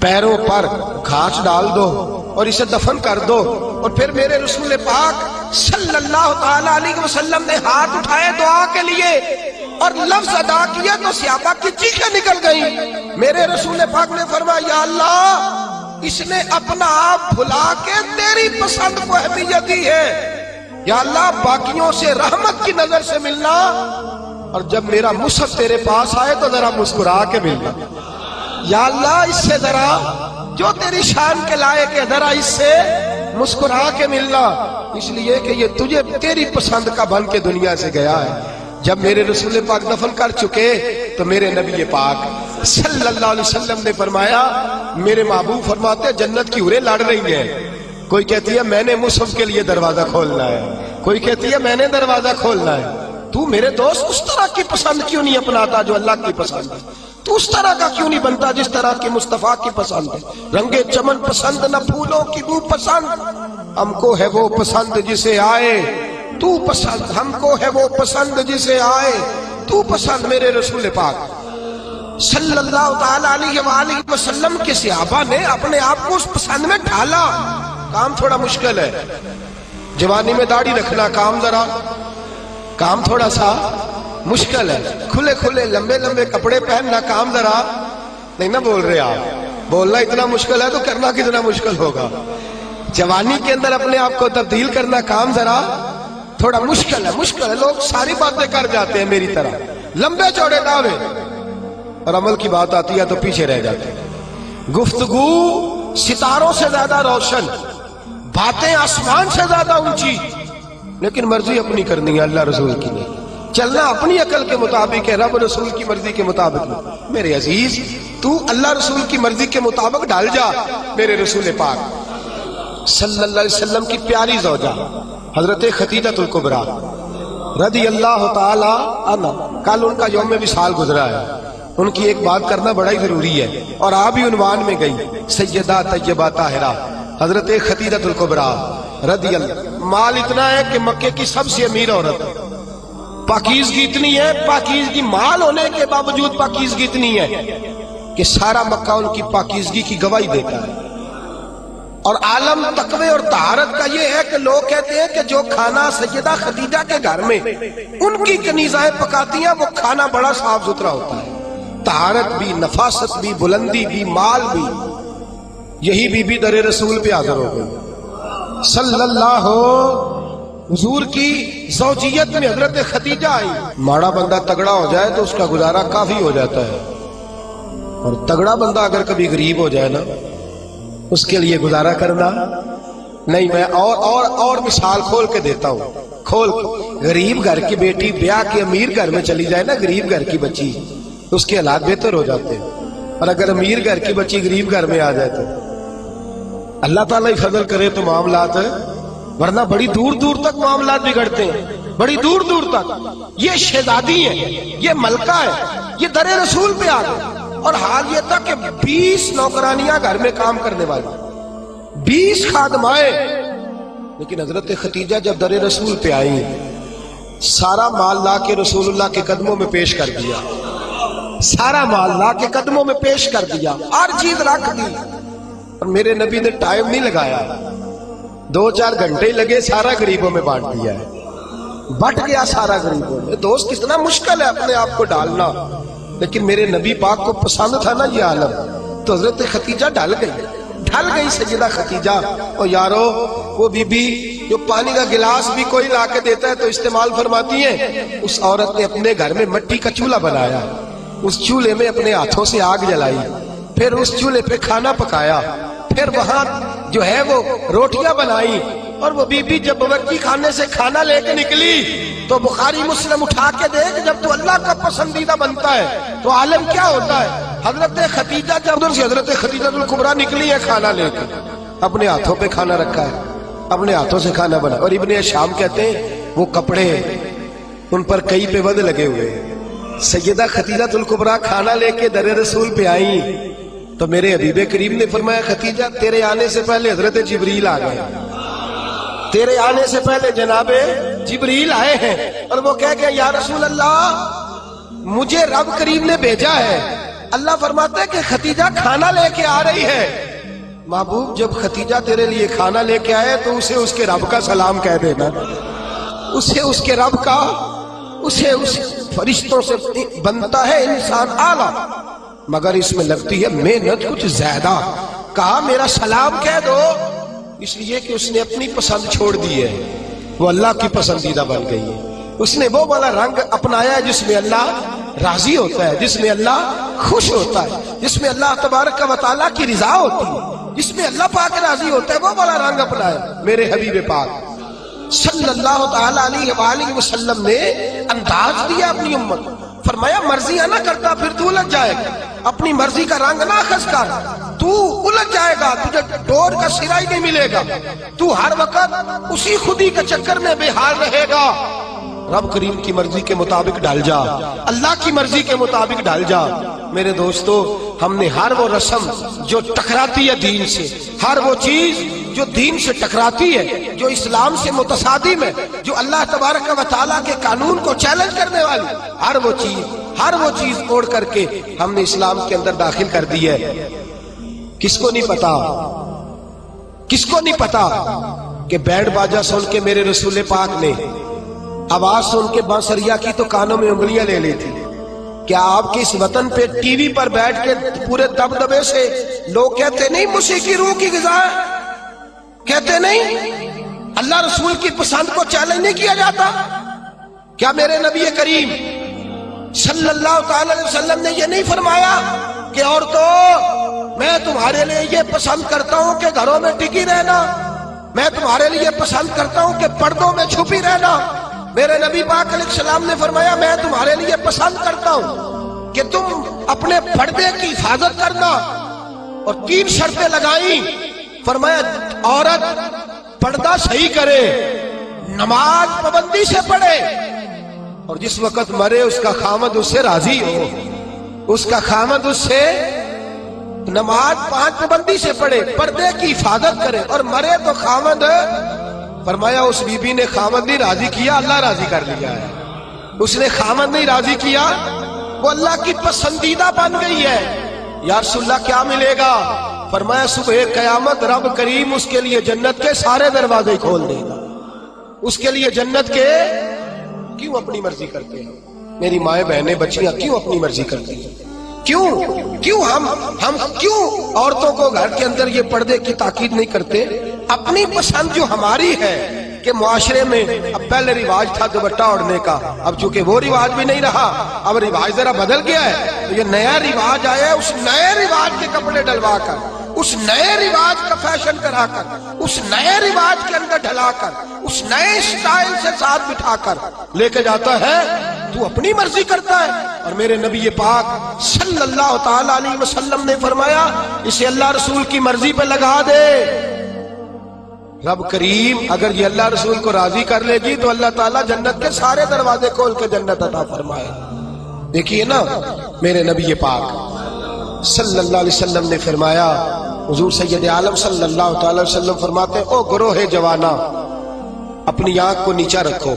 [SPEAKER 1] پیروں پر گھاس ڈال دو اور اسے دفن کر دو۔ اور پھر میرے رسول پاک صلی اللہ تعالی علیہ وسلم نے ہاتھ اٹھائے دعا کے لیے اور لفظ ادا کیا تو صحابہ کی چیخیں نکل گئیں۔ میرے رسول پاک نے فرمایا یا اللہ اس نے اپنا آپ بھلا کے تیری پسند کو اہمیت دی ہے، یا اللہ باقیوں سے رحمت کی نظر سے ملنا، اور جب میرا مصحف تیرے پاس آئے تو ذرا مسکرا کے ملنا، یا اللہ اس سے ذرا جو تیری شان کے لائق ہے ذرا اس سے مسکرا کے ملنا، اس لیے کہ یہ تجھے تیری پسند کا بن کے دنیا سے گیا ہے۔ جب میرے رسول پاک دفن کر چکے تو میرے نبی پاک صلی اللہ علیہ وسلم نے فرمایا، میرے محبوب فرماتے جنت کی حوریں لڑ رہی ہیں، کوئی کہتی ہے میں نے مصحف کے لیے دروازہ کھولنا ہے، کوئی کہتی ہے میں نے دروازہ کھولنا ہے، تو میرے دوست اس طرح کی پسند کیوں نہیں اپناتا جو اللہ کی پسند ہے؟ تو اس طرح کا کیوں نہیں بنتا جس طرح کی مصطفیٰ کی پسند ہے؟ رنگ چمن پسند نہ پھولوں کی بو پسند، ہم کو ہے وہ پسند جسے آئے تو پسند، ہم کو ہے وہ پسند جسے آئے تو پسند۔ میرے رسول پاک صلی اللہ تعالی علیہ وآلہ وسلم کے صحابہ نے اپنے آپ کو اس پسند میں ڈھالا۔ کام تھوڑا مشکل ہے، جوانی میں داڑھی رکھنا کام تھوڑا سا مشکل ہے، کھلے کھلے لمبے لمبے کپڑے پہننا کام ذرا نہیں نہ بول رہے آپ، بولنا اتنا مشکل ہے تو کرنا کتنا مشکل ہوگا۔ جوانی کے اندر اپنے آپ کو تبدیل کرنا کام ذرا تھوڑا مشکل ہے، لوگ ساری باتیں کر جاتے ہیں میری طرح، لمبے چوڑے دعوے، اور عمل کی بات آتی ہے تو پیچھے رہ جاتے ہیں۔ گفتگو ستاروں سے زیادہ روشن، باتیں آسمان سے زیادہ اونچی، لیکن مرضی اپنی کرنی ہے، اللہ رسول کی نہیں، چلنا اپنی عقل کے مطابق ہے، رب رسول کی مرضی کے مطابق نہیں۔ میرے عزیز تو اللہ رسول کی مرضی کے مطابق ڈال جا۔ میرے رسول پاک صلی اللہ علیہ وسلم کی پیاری زوجہ حضرت خدیجہ الکبریٰ رضی اللہ تعالی عنہ، کل ان کا یوم وصال گزرا ہے، ان کی ایک بات کرنا بڑا ہی ضروری ہے، اور آپ بھی عنوان میں گئی، سیدہ طیبہ طاہرہ حضرت خدیجہ الکبریٰ رضی اللہ۔ مال اتنا ہے کہ مکے کی سب سے امیر عورت، پاکیزگی اتنی ہے، پاکیزگی مال ہونے کے باوجود پاکیزگی اتنی ہے کہ سارا مکہ ان کی پاکیزگی کی گواہی دیتا ہے۔ اور عالم تقوی اور طہارت کا یہ ہے کہ لوگ کہتے ہیں کہ جو کھانا سیدہ خدیجہ کے گھر میں ان کی کنیزائیں پکاتی ہیں وہ کھانا بڑا صاف ستھرا ہوتا ہے، طہارت بھی، نفاست بھی، بلندی بھی، مال بھی۔ یہی بی بی در رسول پہ حاضر ہو گئی صلی اللہ، حضور کی زوجیت میں حضرت خدیجہ آئی۔ ماڑا بندہ تگڑا ہو جائے تو اس کا گزارا کافی ہو جاتا ہے، اور تگڑا بندہ اگر کبھی غریب ہو جائے نا اس کے لیے گزارا کرنا نہیں۔ میں اور مثال کھول کے دیتا ہوں، غریب گھر کی بیٹی بیاہ کے امیر گھر میں چلی جائے نا، غریب گھر کی بچی، اس کے حالات بہتر ہو جاتے ہیں، اور اگر امیر گھر کی بچی غریب گھر میں آ جائے تو اللہ تعالیٰ ہی فضل کرے تو معاملات، ورنہ بڑی دور دور تک معاملات بگڑتے ہیں، بڑی دور دور تک۔ یہ شہزادی ہے، یہ ملکہ ہے، یہ در رسول پہ آ گئے، اور حال یہ تھا کہ 20 نوکرانیاں گھر میں کام کرنے والی، 20 خادمائیں۔ لیکن حضرت خدیجہ جب در رسول پہ آئی، سارا مال لا کے رسول اللہ کے قدموں میں پیش کر دیا، سارا مال لا کے قدموں میں پیش کر دیا، ہر چیز رکھ دی۔ اور میرے نبی نے ٹائم نہیں لگایا، 2-4 گھنٹے ہی لگے، سارا غریبوں میں بانٹ دیا ہے، بٹ گیا سارا غریبوں میں۔ دوست کتنا مشکل ہے اپنے آپ کو ڈالنا، لیکن میرے نبی پاک کو پسند تھا نا یہ عالم، تو حضرت خدیجہ ڈھل گئی سیدہ خدیجہ۔ اور یارو وہ بی بی جو پانی کا گلاس بھی کوئی لا کے دیتا ہے تو استعمال فرماتی ہیں، اس عورت نے اپنے گھر میں مٹی کا چولہا بنایا، اس چولہے میں اپنے ہاتھوں سے آگ جلائی، پھر اس چولہے پہ کھانا پکایا، پھر وہاں جو ہے وہ روٹیاں بنائی۔ اور وہ بی بی جب باورچی خانے سے کھانا لے کے نکلی تو بخاری مسلم اٹھا کے دیکھ، جب تو اللہ کا پسندیدہ بنتا ہے تو عالم کیا ہوتا ہے۔ حضرت خدیجہ جب ادھر سے حضرت خدیجہ الکبریٰ نکلی ہے کھانا لے کے، اپنے ہاتھوں پہ کھانا رکھا ہے، اپنے ہاتھوں سے کھانا بنا۔ اور ابن شام کہتے ہیں وہ کپڑے ان پر کئی پہ ود لگے ہوئے۔ سیدہ خدیجہ الکبریٰ کھانا لے کے در رسول پہ آئیں تو میرے حبیب کریم نے فرمایا، خدیجہ تیرے آنے سے پہلے حضرت جبریل آ گئے، تیرے آنے سے پہلے جناب جبریل آئے ہیں، اور وہ کہہ گئے یا رسول اللہ مجھے رب کریم نے بھیجا ہے۔ اللہ فرماتا ہے کہ خدیجہ کھانا لے کے آ رہی ہے۔ محبوب جب خدیجہ تیرے لیے کھانا لے کے آئے تو اسے اس کے رب کا سلام کہہ دینا، اسے اس کے رب کا، اسے اس فرشتوں سے بنتا ہے انسان اعلیٰ، مگر اس میں لگتی ہے محنت کچھ زیادہ۔ کہا میرا سلام کہہ دو، اس لیے کہ اس نے اپنی پسند چھوڑ دی ہے، وہ اللہ کی پسندیدہ بن گئی ہے۔ اس نے وہ والا رنگ اپنایا ہے جس میں اللہ راضی ہوتا ہے، جس میں اللہ خوش ہوتا ہے، جس میں اللہ تبارک و تعالیٰ کی رضا ہوتی ہے، جس میں اللہ پاک راضی ہوتا ہے، وہ والا رنگ اپنایا میرے حبیب پاک صلی اللہ تعالی علیہ وآلہ وسلم نے۔ انداز دیا اپنی امت کو، فرمایا مرضیاں نہ کرتا پھر تو الجھ جائے گا، اپنی مرضی کا رنگ نہ خس کر، تو الجھ جائے گا، تجھے ڈور کا سرا ہی نہیں ملے گا، تو ہر وقت اسی خودی کے چکر میں بے حال رہے گا۔ رب کریم کی مرضی کے مطابق ڈال جا، اللہ کی مرضی کے مطابق ڈال جا۔ میرے دوستو، ہم نے ہر وہ رسم جو ٹکراتی ہے دین سے، ہر وہ چیز جو دین سے ٹکراتی ہے، جو اسلام سے متصادم ہے، جو اللہ تبارک و تعالیٰ کے قانون کو چیلنج کرنے والی، ہر وہ چیز اوڑ کر کے ہم نے اسلام کے اندر داخل کر دی ہے۔ کس کو نہیں پتا، کس کو نہیں پتا کہ بینڈ باجا سن کے میرے رسول پاک نے آواز سن کے بانسریا کی تو کانوں میں انگلیاں لے لی تھی۔ کیا آپ کے اس وطن پہ ٹی وی پر بیٹھ کے پورے دبدبے سے لوگ کہتے نہیں موسیقی روح کی غذا ہے؟ کہتے نہیں اللہ رسول کی پسند کو چیلنج نہیں کیا جاتا؟ کیا میرے نبی کریم صلی اللہ تعالی علیہ وسلم نے یہ نہیں فرمایا کہ عورتوں میں تمہارے لیے یہ پسند کرتا ہوں کہ گھروں میں ٹکی رہنا، میں تمہارے لیے پسند کرتا ہوں کہ پردوں میں چھپی رہنا؟ میرے نبی پاک علیہ السلام نے فرمایا میں تمہارے لیے پسند کرتا ہوں کہ تم اپنے پردے کی حفاظت کرنا، اور 3 شرطیں لگائیں۔ فرمایا عورت پردہ صحیح کرے، نماز پابندی سے پڑھے، اور جس وقت مرے اس کا خامد اس سے راضی ہو، اس کا خامد اس سے نماز 5 پابندی سے پڑھے، پردے کی حفاظت کرے اور مرے تو خامد۔ فرمایا اس بی بی نے خامد نہیں راضی کیا، اللہ راضی کر لیا ہے۔ اس نے خامد نہیں راضی کیا، وہ اللہ کی پسندیدہ بن گئی ہے۔ یا رسول اللہ کیا ملے گا؟ فرمایا صبح قیامت رب کریم اس کے لیے جنت کے سارے دروازے کھول دے گا۔ اس کے لیے جنت کے، کیوں اپنی مرضی کرتے ہیں میری مائیں بہنیں بچیاں، کیوں اپنی مرضی کرتی ہیں؟ کیوں ہم کیوں عورتوں کو گھر کے اندر یہ پردے کی تاکید نہیں کرتے؟ اپنی پسند جو ہماری ہے کہ معاشرے میں اب پہلے رواج تھا دوپٹہ اوڑھنے کا، اب چونکہ وہ رواج بھی نہیں رہا، اب رواج ذرا بدل گیا ہے، تو یہ نیا رواج آیا ہے، اس نئے رواج کے کپڑے ڈلوا کر، اس نئے رواج کا فیشن کرا کر، اس نئے رواج کے اندر ڈھلا کر، اس نئے اسٹائل سے ساتھ بٹھا کر لے کے جاتا ہے، تو اپنی مرضی کرتا ہے۔ اور میرے نبی پاک صلی اللہ تعالی علیہ وسلم نے فرمایا اسے اللہ رسول کی مرضی پہ لگا دے، رب کریم اگر یہ اللہ رسول کو راضی کر لے گی تو اللہ تعالیٰ جنت کے سارے دروازے کھول کے جنت عطا فرمائے. دیکھیے نا میرے نبی پاک صلی اللہ علیہ وسلم نے فرمایا، حضور سید عالم صلی اللہ تعالی وسلم فرماتے ہیں او گروہ جوانا اپنی آنکھ کو نیچا رکھو.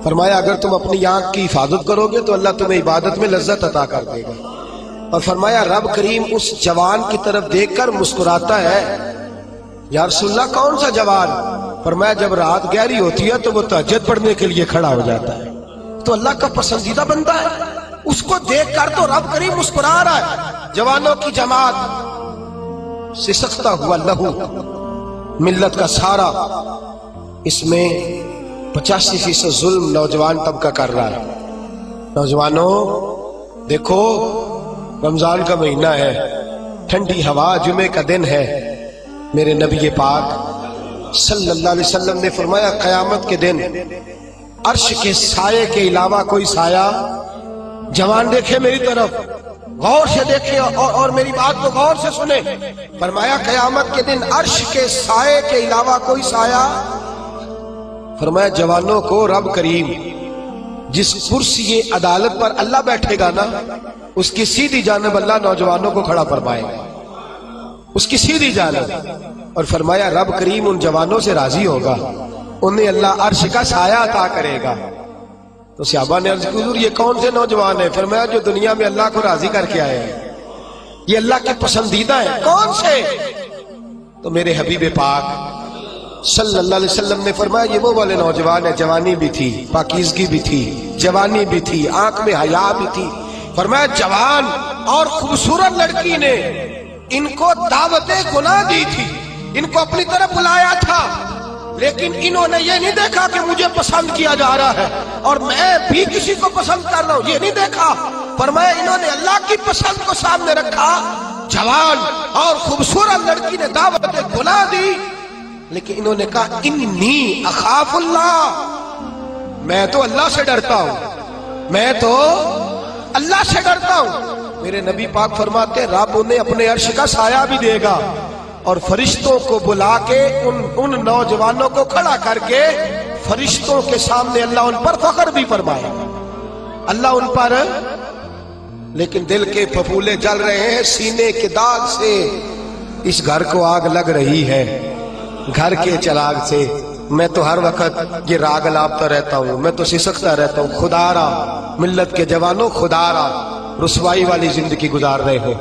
[SPEAKER 1] فرمایا اگر تم اپنی آنکھ کی حفاظت کرو گے تو اللہ تمہیں عبادت میں لذت عطا کر دے گا. اور فرمایا رب کریم اس جوان کی طرف دیکھ کر مسکراتا ہے. یا رسول اللہ کون سا جوان؟ فرمایا جب رات گہری ہوتی ہے تو وہ تہجد پڑھنے کے لیے کھڑا ہو جاتا ہے، تو اللہ کا پسندیدہ بندہ ہے. اس کو دیکھ کر تو رب کریم مسکرا رہا ہے. جوانوں کی جماعت سسکتا ہوا لہو ملت کا سارا، اس میں 85% ظلم نوجوان طبقہ کر رہا ہے. نوجوانوں دیکھو رمضان کا مہینہ ہے، ٹھنڈی ہوا، جمعے کا دن ہے. میرے نبی پاک صلی اللہ علیہ وسلم نے فرمایا قیامت کے دن عرش کے سائے کے علاوہ کوئی سایہ، جوان دیکھے میری طرف غور سے دیکھے اور میری بات کو غور سے سنے. فرمایا قیامت کے دن عرش کے سائے کے علاوہ کوئی سایہ. فرمایا جوانوں کو رب کریم جس کرسی عدالت پر اللہ بیٹھے گا نا اس کی سیدھی جانب اللہ نوجوانوں کو کھڑا فرمائے گا، اس کی سیدھی جانب. اور فرمایا رب کریم ان جوانوں سے راضی ہوگا، انہیں اللہ عرش کا سایہ عطا کرے گا. تو صحابہ نے عرض کی حضور یہ کون سے نوجوان ہیں؟ فرمایا جو دنیا میں اللہ کو راضی کر کے آئے ہیں، یہ اللہ کے پسندیدہ ہیں. کون سے؟ تو میرے حبیب پاک صلی اللہ علیہ وسلم نے فرمایا یہ وہ والے نوجوان ہیں، جوانی بھی تھی، پاکیزگی بھی تھی، جوانی بھی تھی، آنکھ میں حیا بھی تھی. فرمایا جوان اور خوبصورت لڑکی نے ان کو دعوت گناہ دی تھی، ان کو اپنی طرف بلایا تھا، لیکن انہوں نے یہ نہیں دیکھا کہ مجھے پسند کیا جا رہا ہے اور میں بھی کسی کو پسند کر رہا ہوں، یہ نہیں دیکھا. فرمایا انہوں نے اللہ کی پسند کو سامنے رکھا. جوان اور خوبصورت لڑکی نے دعوت گناہ دی، لیکن انہوں نے کہا انی اخاف اللہ، میں تو اللہ سے ڈرتا ہوں، میں تو اللہ سے ڈرتا ہوں. میرے نبی پاک فرماتے ہیں رب انہیں اپنے عرش کا سایہ بھی دے گا اور فرشتوں کو بلا کے ان نوجوانوں کو کھڑا کر کے فرشتوں کے سامنے اللہ ان پر فخر بھی فرمائے گا. اللہ ان پر، لیکن دل کے پھپھولے جل رہے ہیں سینے کے داغ سے. اس گھر کو آگ لگ رہی ہے گھر کے چراغ سے. میں تو ہر وقت یہ راگ لابتا رہتا ہوں، میں تو سسکتا رہتا ہوں. خدا را ملت کے جوانوں، خدا را رسوائی والی زندگی گزار رہے ہو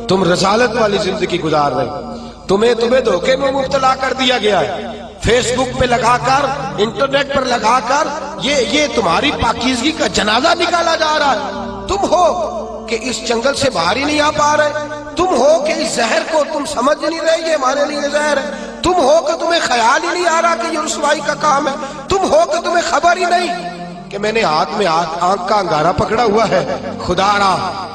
[SPEAKER 1] تم، رسالت والی زندگی گزار رہے ہو. تمہیں دھوکے میں مبتلا کر دیا گیا ہے، فیس بک پہ لگا کر، انٹرنیٹ پر لگا کر یہ تمہاری پاکیزگی کا جنازہ نکالا جا رہا ہے. تم ہو کہ اس جنگل سے باہر ہی نہیں آ پا رہے، تم ہو کہ اس زہر کو تم سمجھ نہیں رہے یہ ہمارے لیے زہر ہے، تم ہو کہ تمہیں خیال ہی نہیں آ رہا کہ یہ رسوائی کا کام ہے، تم ہو کہ تمہیں خبر ہی نہیں کہ میں نے ہاتھ میں آنکھ کا انگارہ پکڑا ہوا ہے. خدا را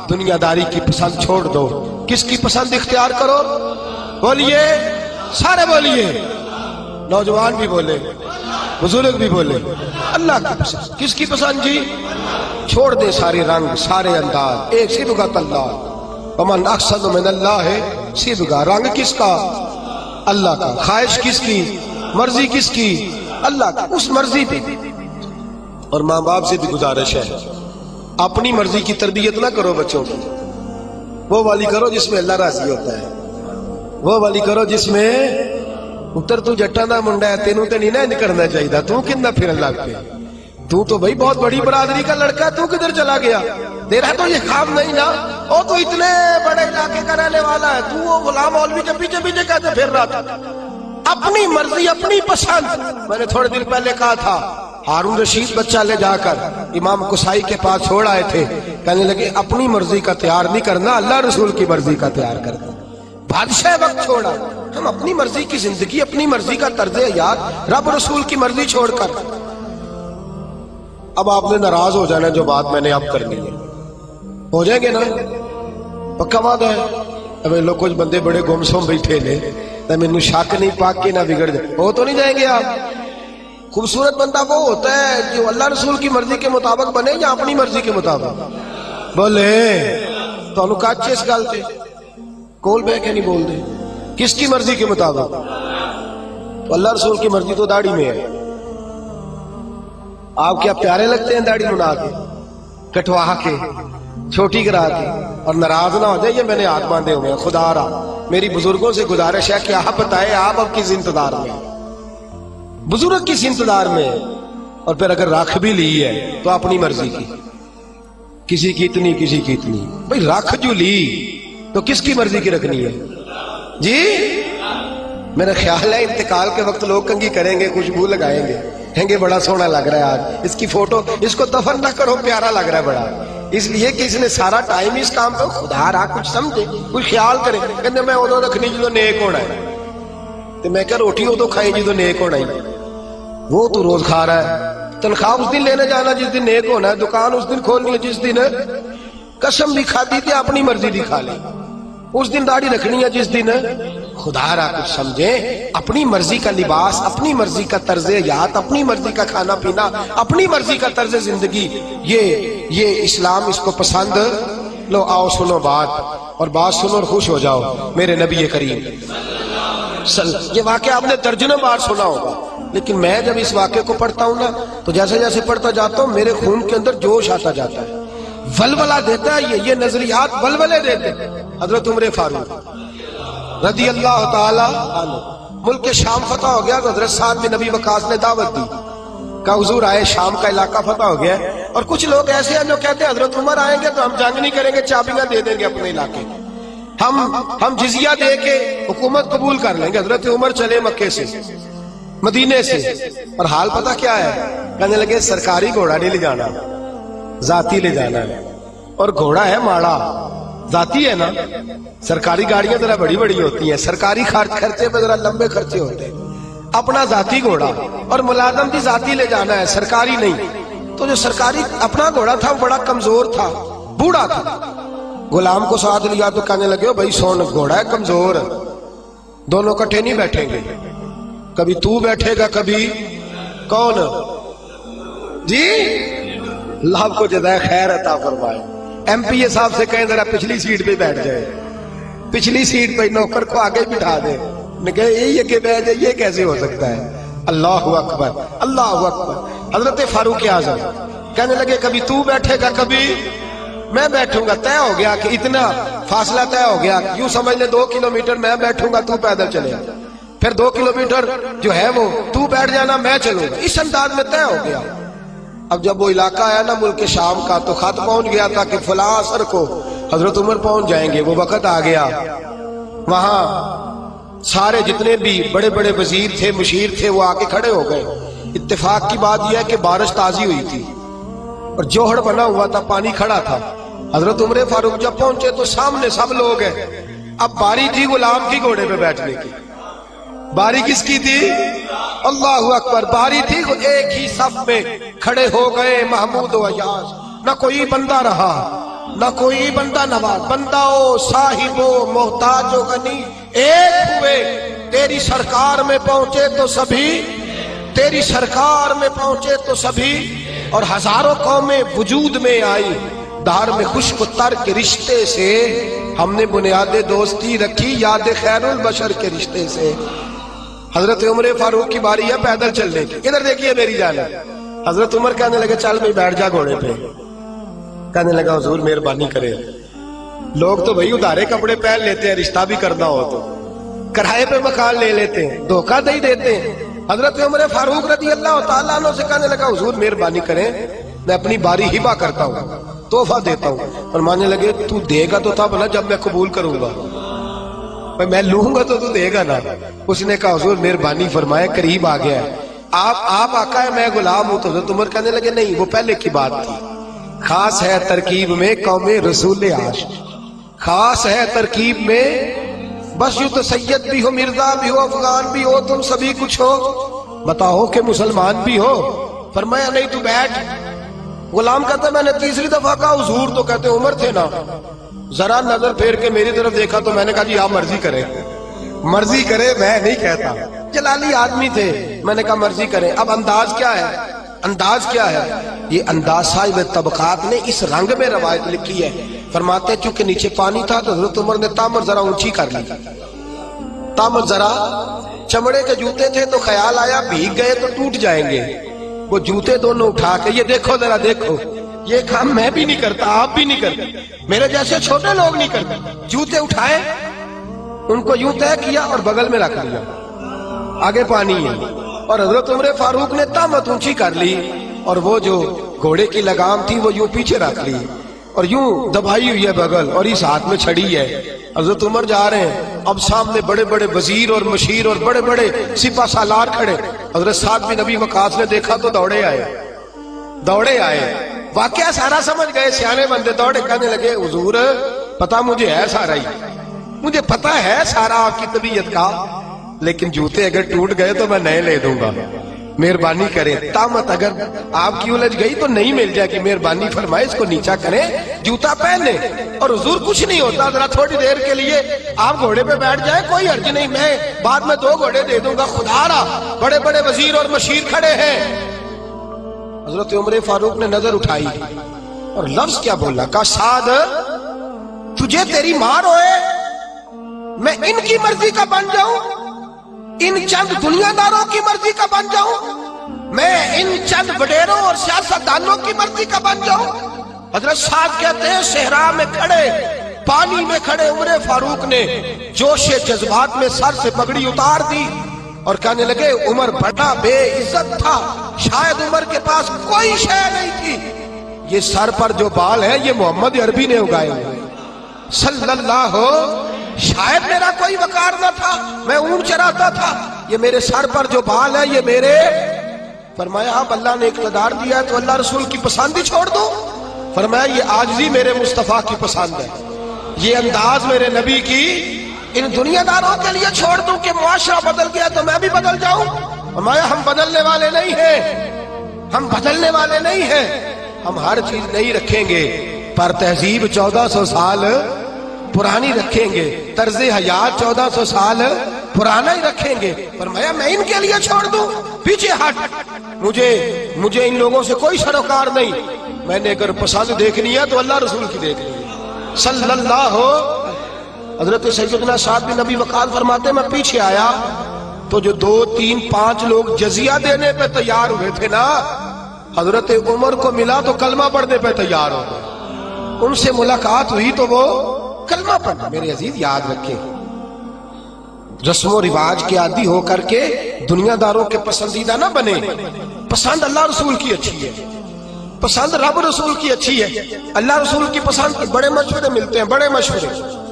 [SPEAKER 1] دنیا داری کی پسند چھوڑ دو، کس کی پسند اختیار کرو؟ بولیے، سارے بولیے، نوجوان بھی بولے، بزرگ بھی بولے. اللہ کی پسند. کس کی پسند جی؟ چھوڑ دے سارے رنگ سارے انداز، ایک صبغۃ اللہ، ومن احسن من اللہ صبغہ. رنگ کس کا؟ اللہ کا. خواہش کس کی؟ مرضی کس کی؟ اللہ کی. اس مرضی پہ. اور ماں باپ سے بھی گزارش ہے اپنی مرضی کی تربیت نہ کرو بچوں کی، وہ والی کرو جس میں اللہ راضی ہوتا ہے، وہ والی کرو جس میں اتر تو جٹا دا منڈا ہے تینوں تے نہیں نہ کرنا چاہیے، تو کتنا پھرن لگ پہ، تو بھائی بہت بڑی برادری کا لڑکا ہے، تو کدھر چلا گیا؟ تیرا تو یہ کام نہیں نا، وہ تو اتنے بڑے علاقے کا رہنے والا ہے، تو وہ غلام مولوی کے پیچھے پیچھے کہتے پھر رہا تھا. اپنی مرضی اپنی پسند. میں نے تھوڑے دن پہلے کہا تھا ہارون رشید بچہ لے جا کر امام قصائی کے پاس چھوڑ آئے تھے، کہنے لگے اپنی مرضی کا تیار نہیں کرنا، اللہ رسول کی مرضی کا تیار کرنا. بادشاہ وقت چھوڑا، ہم اپنی مرضی کی زندگی، اپنی مرضی کا طرز حیات، رب رسول کی مرضی چھوڑ کر. اب آپ نے ناراض ہو جانا جو بات میں نے اب کرنی ہے، ہو جائیں گے نا؟ پکا وعدہ ہے. اب لوگ کچھ بندے بڑے گمسم بیٹھے لے تو مینوں شک نہیں پاک کے نہ بگڑ جائے، ہو تو نہیں جائیں گے آپ؟ خوبصورت بندہ وہ ہوتا ہے جو اللہ رسول کی مرضی کے مطابق بنے یا اپنی مرضی کے مطابق؟ بولے تو کچھ اس گل سے کول بہ کے نہیں بول دے، کس کی مرضی کے مطابق؟ اللہ رسول کی مرضی تو داڑھی میں ہے. آپ کیا پیارے لگتے ہیں داڑھی منا کے, کٹوا کے, چھوٹی کرا کے, اور ناراض نہ ہو جائے یہ میں نے ہاتھ باندھے ہوئے ہیں. خدا را میری بزرگوں سے گزارش ہے کہ آپ بتائیں آپ اب کس انتظار میں, بزرگ کس انتظار میں, اور پھر اگر رکھ بھی لی ہے تو اپنی مرضی کی, کسی کی اتنی کسی کی اتنی. بھئی رکھ جو لی تو کس کی مرضی کی رکھنی ہے جی؟ میرا خیال ہے انتقال کے وقت لوگ کنگھی کریں گے, خوشبو لگائیں گے, کہیں گے بڑا سونا لگ رہا ہے آج, اس کی فوٹو, اس کو دفن نہ کرو, پیارا لگ رہا ہے بڑا, اس لیے کہ اس نے سارا ٹائم اس کام پہ. خدا را کچھ سمجھے, کچھ خیال کرے. کہتے میں ادو رکھنی جدو نیک ہونا ہے, تو میں کہا روٹی ادو کھائی جدو نیک ہونا ہے. وہ تو روز کھا رہا ہے, تنخواہ اس دن لینے جانا جس دن نیک ہونا ہے, دکان اس دن کھولنی ہے جس دن قسم بھی کھا دی تھی اپنی مرضی بھی کھا لی, اس دن داڑھی رکھنی ہے جس دن. خدا را کچھ سمجھیں, اپنی مرضی کا لباس, اپنی مرضی کا طرز حیات, اپنی مرضی کا کھانا پینا, اپنی مرضی کا طرز زندگی, یہ اسلام اس کو پسند. لو آؤ سنو بات, اور بات سنو اور خوش ہو جاؤ. میرے نبی کریم یہ واقعہ آپ نے درجنوں بار سنا ہوگا, لیکن میں جب اس واقعے کو پڑھتا ہوں نا تو جیسے جیسے پڑھتا جاتا ہوں میرے خون کے اندر جوش آتا جاتا ہے, ولولہ دیتا ہے. یہ نظریات ولولے دیتے ہیں. حضرت عمر فاروق رضی اللہ تعالی عنہ, ملک شام فتح ہو گیا تو حضرت سعد بن ابی وقاص نے دعوت دی کہ حضور آئے, شام کا علاقہ فتح ہو گیا ہے. اور کچھ لوگ ایسے ہیں جو کہتے ہیں حضرت عمر آئیں گے تو ہم جنگ نہیں کریں گے, چابیاں دے دیں گے اپنے علاقے, ہم جزیہ دے کے حکومت قبول کر لیں گے. حضرت عمر چلے مکے سے, مدینے سے, اور حال پتہ کیا ہے, کہنے لگے سرکاری گھوڑا نہیں لے جانا, ذاتی لے جانا ہے. اور گھوڑا ہے ماڑا, ذاتی ہے نا, سرکاری گاڑیاں ذرا بڑی بڑی ہوتی ہیں, سرکاری خرچے پہ ذرا لمبے خرچے ہوتے ہیں. اپنا ذاتی گھوڑا, اور ملازم بھی ذاتی لے جانا ہے, سرکاری نہیں. تو جو سرکاری اپنا گھوڑا تھا وہ بڑا کمزور تھا, بوڑھا تھا. غلام کو ساتھ لیا تو کہنے لگے بھائی سون, گھوڑا ہے کمزور, دونوں کٹھے نہیں بیٹھیں گے, کبھی تو بیٹھے گا کبھی کون جی. اللہ کو جزائے خیر عطا فرمائے. ایم پی اے صاحب سے کہیں ذرا پچھلی سیٹ پہ بیٹھ جائے, پچھلی سیٹ پہ نوکر کو آگے بٹھا دے, یہ کہ بیٹھ جائے, یہ کیسے ہو سکتا ہے. اللہ اکبر, اللہ اکبر. حضرت فاروق اعظم کہنے لگے کبھی تو بیٹھے گا کبھی میں بیٹھوں گا. طے ہو گیا کہ اتنا فاصلہ طے ہو گیا, یوں سمجھ لے 2 کلومیٹر میں بیٹھوں گا, تو پیدل چلے گا, پھر 2 کلومیٹر جو ہے وہ تو بیٹھ جانا, میں چلوں گا. اس انداز میں طے ہو گیا. اب جب وہ علاقہ آیا نا ملک شام کا, تو خط پہنچ گیا تھا کہ فلاں عصر کو حضرت عمر پہنچ جائیں گے. وہ وقت آ گیا, وہاں سارے جتنے بھی بڑے بڑے وزیر تھے, مشیر تھے, وہ آ کے کھڑے ہو گئے. اتفاق کی بات یہ ہے کہ بارش تازی ہوئی تھی اور جوہر بنا ہوا تھا, پانی کھڑا تھا. حضرت عمر فاروق جب پہنچے تو سامنے سب لوگ ہیں. اب باری تھی غلام کی گھوڑے پہ بیٹھنے کی. باری کس کی تھی؟ اللہ اکبر. باری تھی, ایک ہی صف میں کھڑے ہو گئے محمود و ایاز. نہ کوئی بندہ رہا, نہ کوئی بندہ نواز, بندہ و صاحب و محتاج و غنی ایک ہوئے. تیری سرکار میں پہنچے تو سبھی, تیری سرکار میں پہنچے تو سبھی, اور ہزاروں قومیں وجود میں آئی. دار میں خشک و تر کے رشتے سے ہم نے بنیاد دوستی رکھی, یاد خیر البشر کے رشتے سے. حضرت عمر فاروق کی باری ہے پیدل چلنے کی. ادھر دیکھیے میری جانب. حضرت عمر کہنے لگے چل بھائی بیٹھ جا گھوڑے پہ. کہنے لگا حضور مہربانی کرے, لوگ تو بھائی ادھارے کپڑے پہن لیتے ہیں, رشتہ بھی کرنا ہو تو کرائے پہ مکان لے لیتے ہیں, دھوکہ دے دیتے ہیں. حضرت عمر فاروق رضی اللہ تعالیٰ عنہ سے کہنے لگا حضور مہربانی کریں, میں اپنی باری ہبہ کرتا ہوں, تحفہ دیتا ہوں. اور ماننے لگے تو دے گا تو تب نا جب میں قبول کروں گا, میں لوں گا تو دے گا نا. اس نے کہا حضور مہربانی فرمائے, قریب آ گیا ہے, آپ آقا ہے میں غلام ہوں. تو حضرت عمر کہنے لگے نہیں, وہ پہلے کی بات تھی. خاص ہے ترکیب میں قوم رسول عاشق, خاص ہے ترکیب میں, بس یوں تو سید بھی ہو, مرزا بھی ہو, افغان بھی ہو, تم سبھی کچھ ہو, بتاؤ کہ مسلمان بھی ہو. فرمایا نہیں تو بیٹھ. غلام کہتا میں نے تیسری دفعہ کہا حضور, تو کہتے عمر تھے نا, ذرا نظر پھیر کے میری طرف دیکھا تو میں نے کہا جی آپ مرضی کریں, مرضی کرے, میں نہیں کہتا. جلالی آدمی تھے, میں نے کہا مرضی کریں. اب انداز کیا ہے, انداز کیا ہے, یہ انداز صاحب طبقات نے اس رنگ میں روایت لکھی ہے. فرماتے چونکہ نیچے پانی تھا تو حضرت عمر نے تامر ذرا اونچی کر لی, تامر ذرا چمڑے کے جوتے تھے تو خیال آیا بھیگ گئے تو ٹوٹ جائیں گے، وہ جوتے دونوں اٹھا کے یہ دیکھو ذرا دیکھو، یہ کام میں بھی نہیں کرتا، آپ بھی نہیں کرتے، میرے جیسے چھوٹے لوگ نہیں کرتے، جوتے اٹھائے ان کو یوں طے کیا اور بغل میں رکھ لیا، آگے پانی ہے، اور حضرت عمر فاروق نے طامت اونچی کر لی اور وہ جو گھوڑے کی لگام تھی وہ یوں پیچھے رکھ لی اور یوں دبائی ہوئی ہے بغل، اور اس ہاتھ میں چھڑی ہے۔ حضرت عمر جا رہے ہیں، اب سامنے بڑے بڑے وزیر اور مشیر اور بڑے بڑے سپہ سالار کھڑے۔ حضرت سعد بن ابی وقاص نے دیکھا تو دوڑے آئے، واقعہ سارا سمجھ گئے، سیانے بندے دوڑے، کہنے لگے حضور پتہ مجھے ہے سارا ہی، مجھے پتہ ہے سارا آپ کی طبیعت کا، لیکن جوتے اگر ٹوٹ گئے تو میں نئے لے دوں گا، مہربانی کریں، طامت اگر آپ کی الجھ گئی تو نہیں مل جائے گی، مہربانی فرمائے اس کو نیچا کریں، جوتا پہن لیں۔ اور حضور کچھ نہیں ہوتا، ذرا تھوڑی دیر کے لیے آپ گھوڑے پہ بیٹھ جائیں، کوئی حرج نہیں، میں بعد میں 2 گھوڑے دے دوں گا، خدا را بڑے بڑے وزیر اور مشیر کھڑے ہیں۔ حضرت عمر فاروق نے نظر اٹھائی اور لفظ کیا بولا، کہا سعد تجھے تیری ماں روئے، میں ان کی مرضی کا بن جاؤں، ان چند دنیا داروں کی مرضی کا بن جاؤں، میں ان چند وڈیروں اور سیاستدانوں کی مرضی کا بن جاؤں۔ حضرت سعد کہتے ہیں صحرا میں کھڑے، پانی میں کھڑے عمر فاروق نے جوش جذبات میں سر سے پگڑی اتار دی اور کہنے لگے عمر بڑا بے عزت تھا، شاید عمر کے پاس کوئی شے نہیں تھی، یہ سر پر جو بال ہے یہ محمد عربی نے اگائے ہوئے صلی اللہ، شاید میرا کوئی وقار نہ تھا، میں اونٹ چراتا تھا، یہ میرے سر پر جو بال ہے یہ میرے۔ فرمایا اب اللہ نے اقتدار دیا ہے تو اللہ رسول کی پسند ہی چھوڑ دو؟ فرمایا یہ عاجزی میرے مصطفیٰ کی پسند ہے، یہ انداز میرے نبی کی ان دنیا داروں کے لیے چھوڑ دوں کہ معاشرہ بدل گیا تو میں بھی بدل جاؤں؟ فرمایا ہم بدلنے والے نہیں ہیں، ہم بدلنے والے نہیں ہیں، ہم ہر چیز نہیں رکھیں گے پر تہذیب 1400 سال پرانی رکھیں گے، طرز حیات 1400 سال پرانا ہی رکھیں گے۔ فرمایا میں ان کے لیے چھوڑ دوں؟ پیچھے ہٹ، مجھے ان لوگوں سے کوئی سروکار نہیں، میں نے اگر پسند دیکھنی ہے تو اللہ رسول کی دیکھنی ہے صلی اللہ۔ حضرت سیدنا سعد بن ابی وقاص فرماتے میں پیچھے آیا تو جو 2 3 5 لوگ جزیہ دینے پہ تیار ہوئے تھے نا، حضرت عمر کو ملا تو کلمہ پڑھنے پہ تیار ہو گئے، ان سے ملاقات ہوئی تو وہ کلمہ پڑھنا۔ میرے عزیز یاد رکھیں، رسم و رواج کے عادی ہو کر کے دنیا داروں کے پسندیدہ نہ بنے، پسند اللہ رسول کی اچھی ہے، پسند رب رسول کی اچھی ہے، اللہ رسول کی پسند۔ بڑے مشورے ملتے ہیں، بڑے مشورے،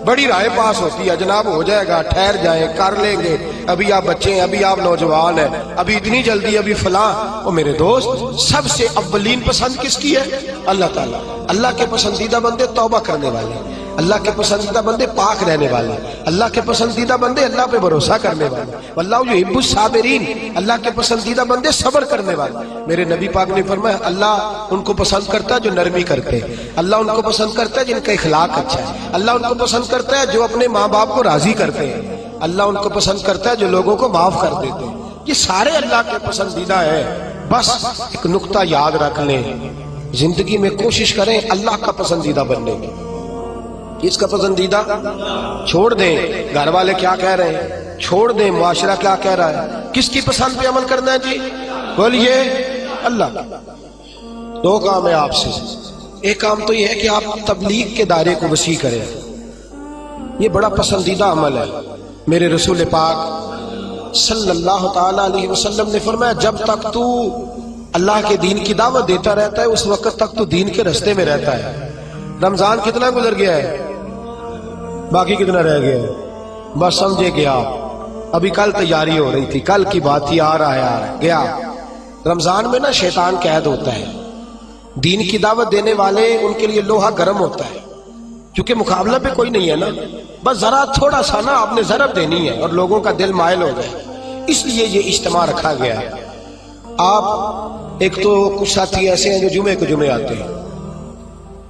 [SPEAKER 1] بڑی رائے پاس ہوتی ہے، جناب ہو جائے گا، ٹھہر جائیں، کر لیں گے، ابھی آپ بچے ہیں، ابھی آپ نوجوان ہیں، ابھی اتنی جلدی، ابھی فلاں۔ اور میرے دوست سب سے اولین پسند کس کی ہے؟ اللہ تعالیٰ۔ اللہ کے پسندیدہ بندے توبہ کرنے والے، اللہ کے پسندیدہ بندے پاک رہنے والے، اللہ کے پسندیدہ بندے اللہ پہ بھروسہ کرنے والے، واللہ یحب الصابرین، اللہ کے پسندیدہ بندے صبر کرنے والے۔ میرے نبی پاک نے فرمایا اللہ ان کو پسند کرتا ہے جو نرمی کرتے ہیں، اللہ ان کو پسند کرتا ہے جن کا اخلاق اچھا ہے، اللہ ان کو پسند کرتا ہے جو اپنے ماں باپ کو راضی کرتے ہیں، اللہ ان کو پسند کرتا ہے جو لوگوں کو معاف کر دیتے ہیں۔ یہ سارے اللہ کے پسندیدہ ہیں۔ بس ایک نقطہ یاد رکھ لیں، زندگی میں کوشش کریں اللہ کا پسندیدہ بننے کی۔ کس کا پسندیدہ؟ چھوڑ دیں گھر والے کیا کہہ رہے ہیں، چھوڑ دیں معاشرہ کیا کہہ رہا ہے، کس کی پسند پہ عمل کرنا ہے جی؟ بولیے اللہ۔ 2 کام ہے آپ سے، ایک کام تو یہ ہے کہ آپ تبلیغ کے دائرے کو وسیع کریں، یہ بڑا پسندیدہ عمل ہے۔ میرے رسول پاک صلی اللہ تعالی علیہ وسلم نے فرمایا جب تک تو اللہ کے دین کی دعوت دیتا رہتا ہے اس وقت تک تو دین کے رستے میں رہتا ہے۔ رمضان کتنا گزر گیا ہے، باقی کتنا رہ گیا ہے؟ بس سمجھے گیا، ابھی کل تیاری ہو رہی تھی، کل کی بات تھی، آ رہا ہے گیا۔ رمضان میں نا شیطان قید ہوتا ہے، دین کی دعوت دینے والے ان کے لیے لوہا گرم ہوتا ہے، کیونکہ مقابلہ پہ کوئی نہیں ہے نا، بس ذرا تھوڑا سا نا آپ نے ضرب دینی ہے اور لوگوں کا دل مائل ہو جائے، اس لیے یہ اجتماع رکھا گیا ہے۔ آپ ایک تو کچھ ساتھی ایسے ہیں جو جمعے کو جمعے آتے ہیں،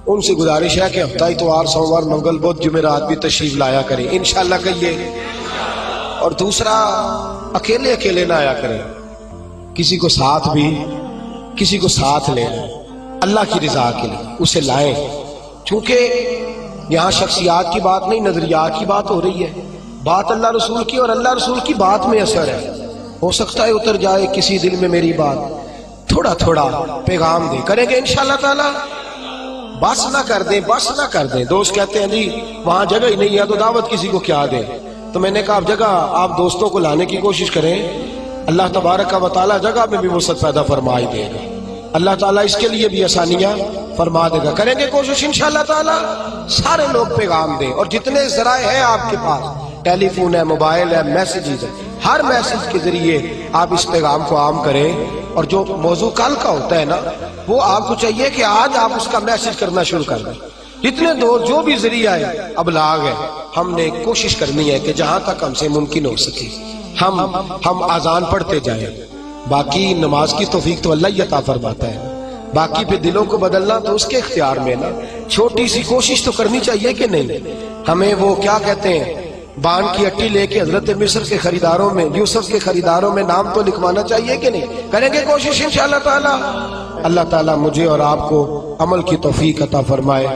[SPEAKER 1] ان سے گزارش ہے کہ ہفتہ اتوار سوموار منگل بدھ جمعرات بھی تشریف لایا کریں انشاءاللہ کہیے، اور دوسرا اکیلے اکیلے نہ آیا کریں، کسی کو ساتھ بھی، کسی کو ساتھ لیں، اللہ کی رضا کے لیے اسے لائیں، چونکہ یہاں شخصیات کی بات نہیں نظریات کی بات ہو رہی ہے۔ بات اللہ رسول کی اور اللہ رسول کی بات میں اثر ہے. ہو سکتا ہے اتر جائے کسی دل میں میری بات, تھوڑا تھوڑا پیغام دے, کریں گے انشاءاللہ تعالی. بس نہ کر دیں, بس نہ کر دیں. دوست کہتے ہیں جی وہاں جگہ ہی نہیں ہے تو دعوت کسی کو کیا دیں. تو میں نے کہا اب جگہ آپ دوستوں کو لانے کی کوشش کریں, اللہ تبارک و تعالی جگہ میں بھی وسعت پیدا فرما ہی دے گا. اللہ تعالیٰ اس کے لیے بھی آسانیاں فرما دے گا. کریں گے کوشش انشاءاللہ تعالیٰ سارے لوگ پیغام دیں, اور جتنے ذرائع ہیں آپ کے پاس, ٹیلی فون ہے, موبائل ہے, میسیجز ہے, ہر میسیج کے ذریعے آپ اس پیغام کو عام کریں. اور جو موضوع کل کا ہوتا ہے نا, وہ آپ کو چاہیے کہ آج آپ اس کا میسیج کرنا شروع کر دیں. جتنے دور جو بھی ذریعہ ہے ابلاغ ہے, ہم نے کوشش کرنی ہے کہ جہاں تک ہم سے ممکن ہو سکے ہم آذان پڑھتے جائیں. باقی نماز کی توفیق تو اللہ ہی عطا فرماتا ہے, باقی پہ دلوں کو بدلنا تو اس کے اختیار میں نا. چھوٹی سی کوشش تو کرنی چاہیے کہ نہیں. ہمیں وہ کیا کہتے ہیں, بان کی اٹی لے کے حضرت مصر کے خریداروں میں, یوسف کے خریداروں میں نام تو لکھوانا چاہیے کہ نہیں. کریں گے کوشش انشاءاللہ تعالی. اللہ تعالیٰ مجھے اور آپ کو عمل کی توفیق عطا فرمائے.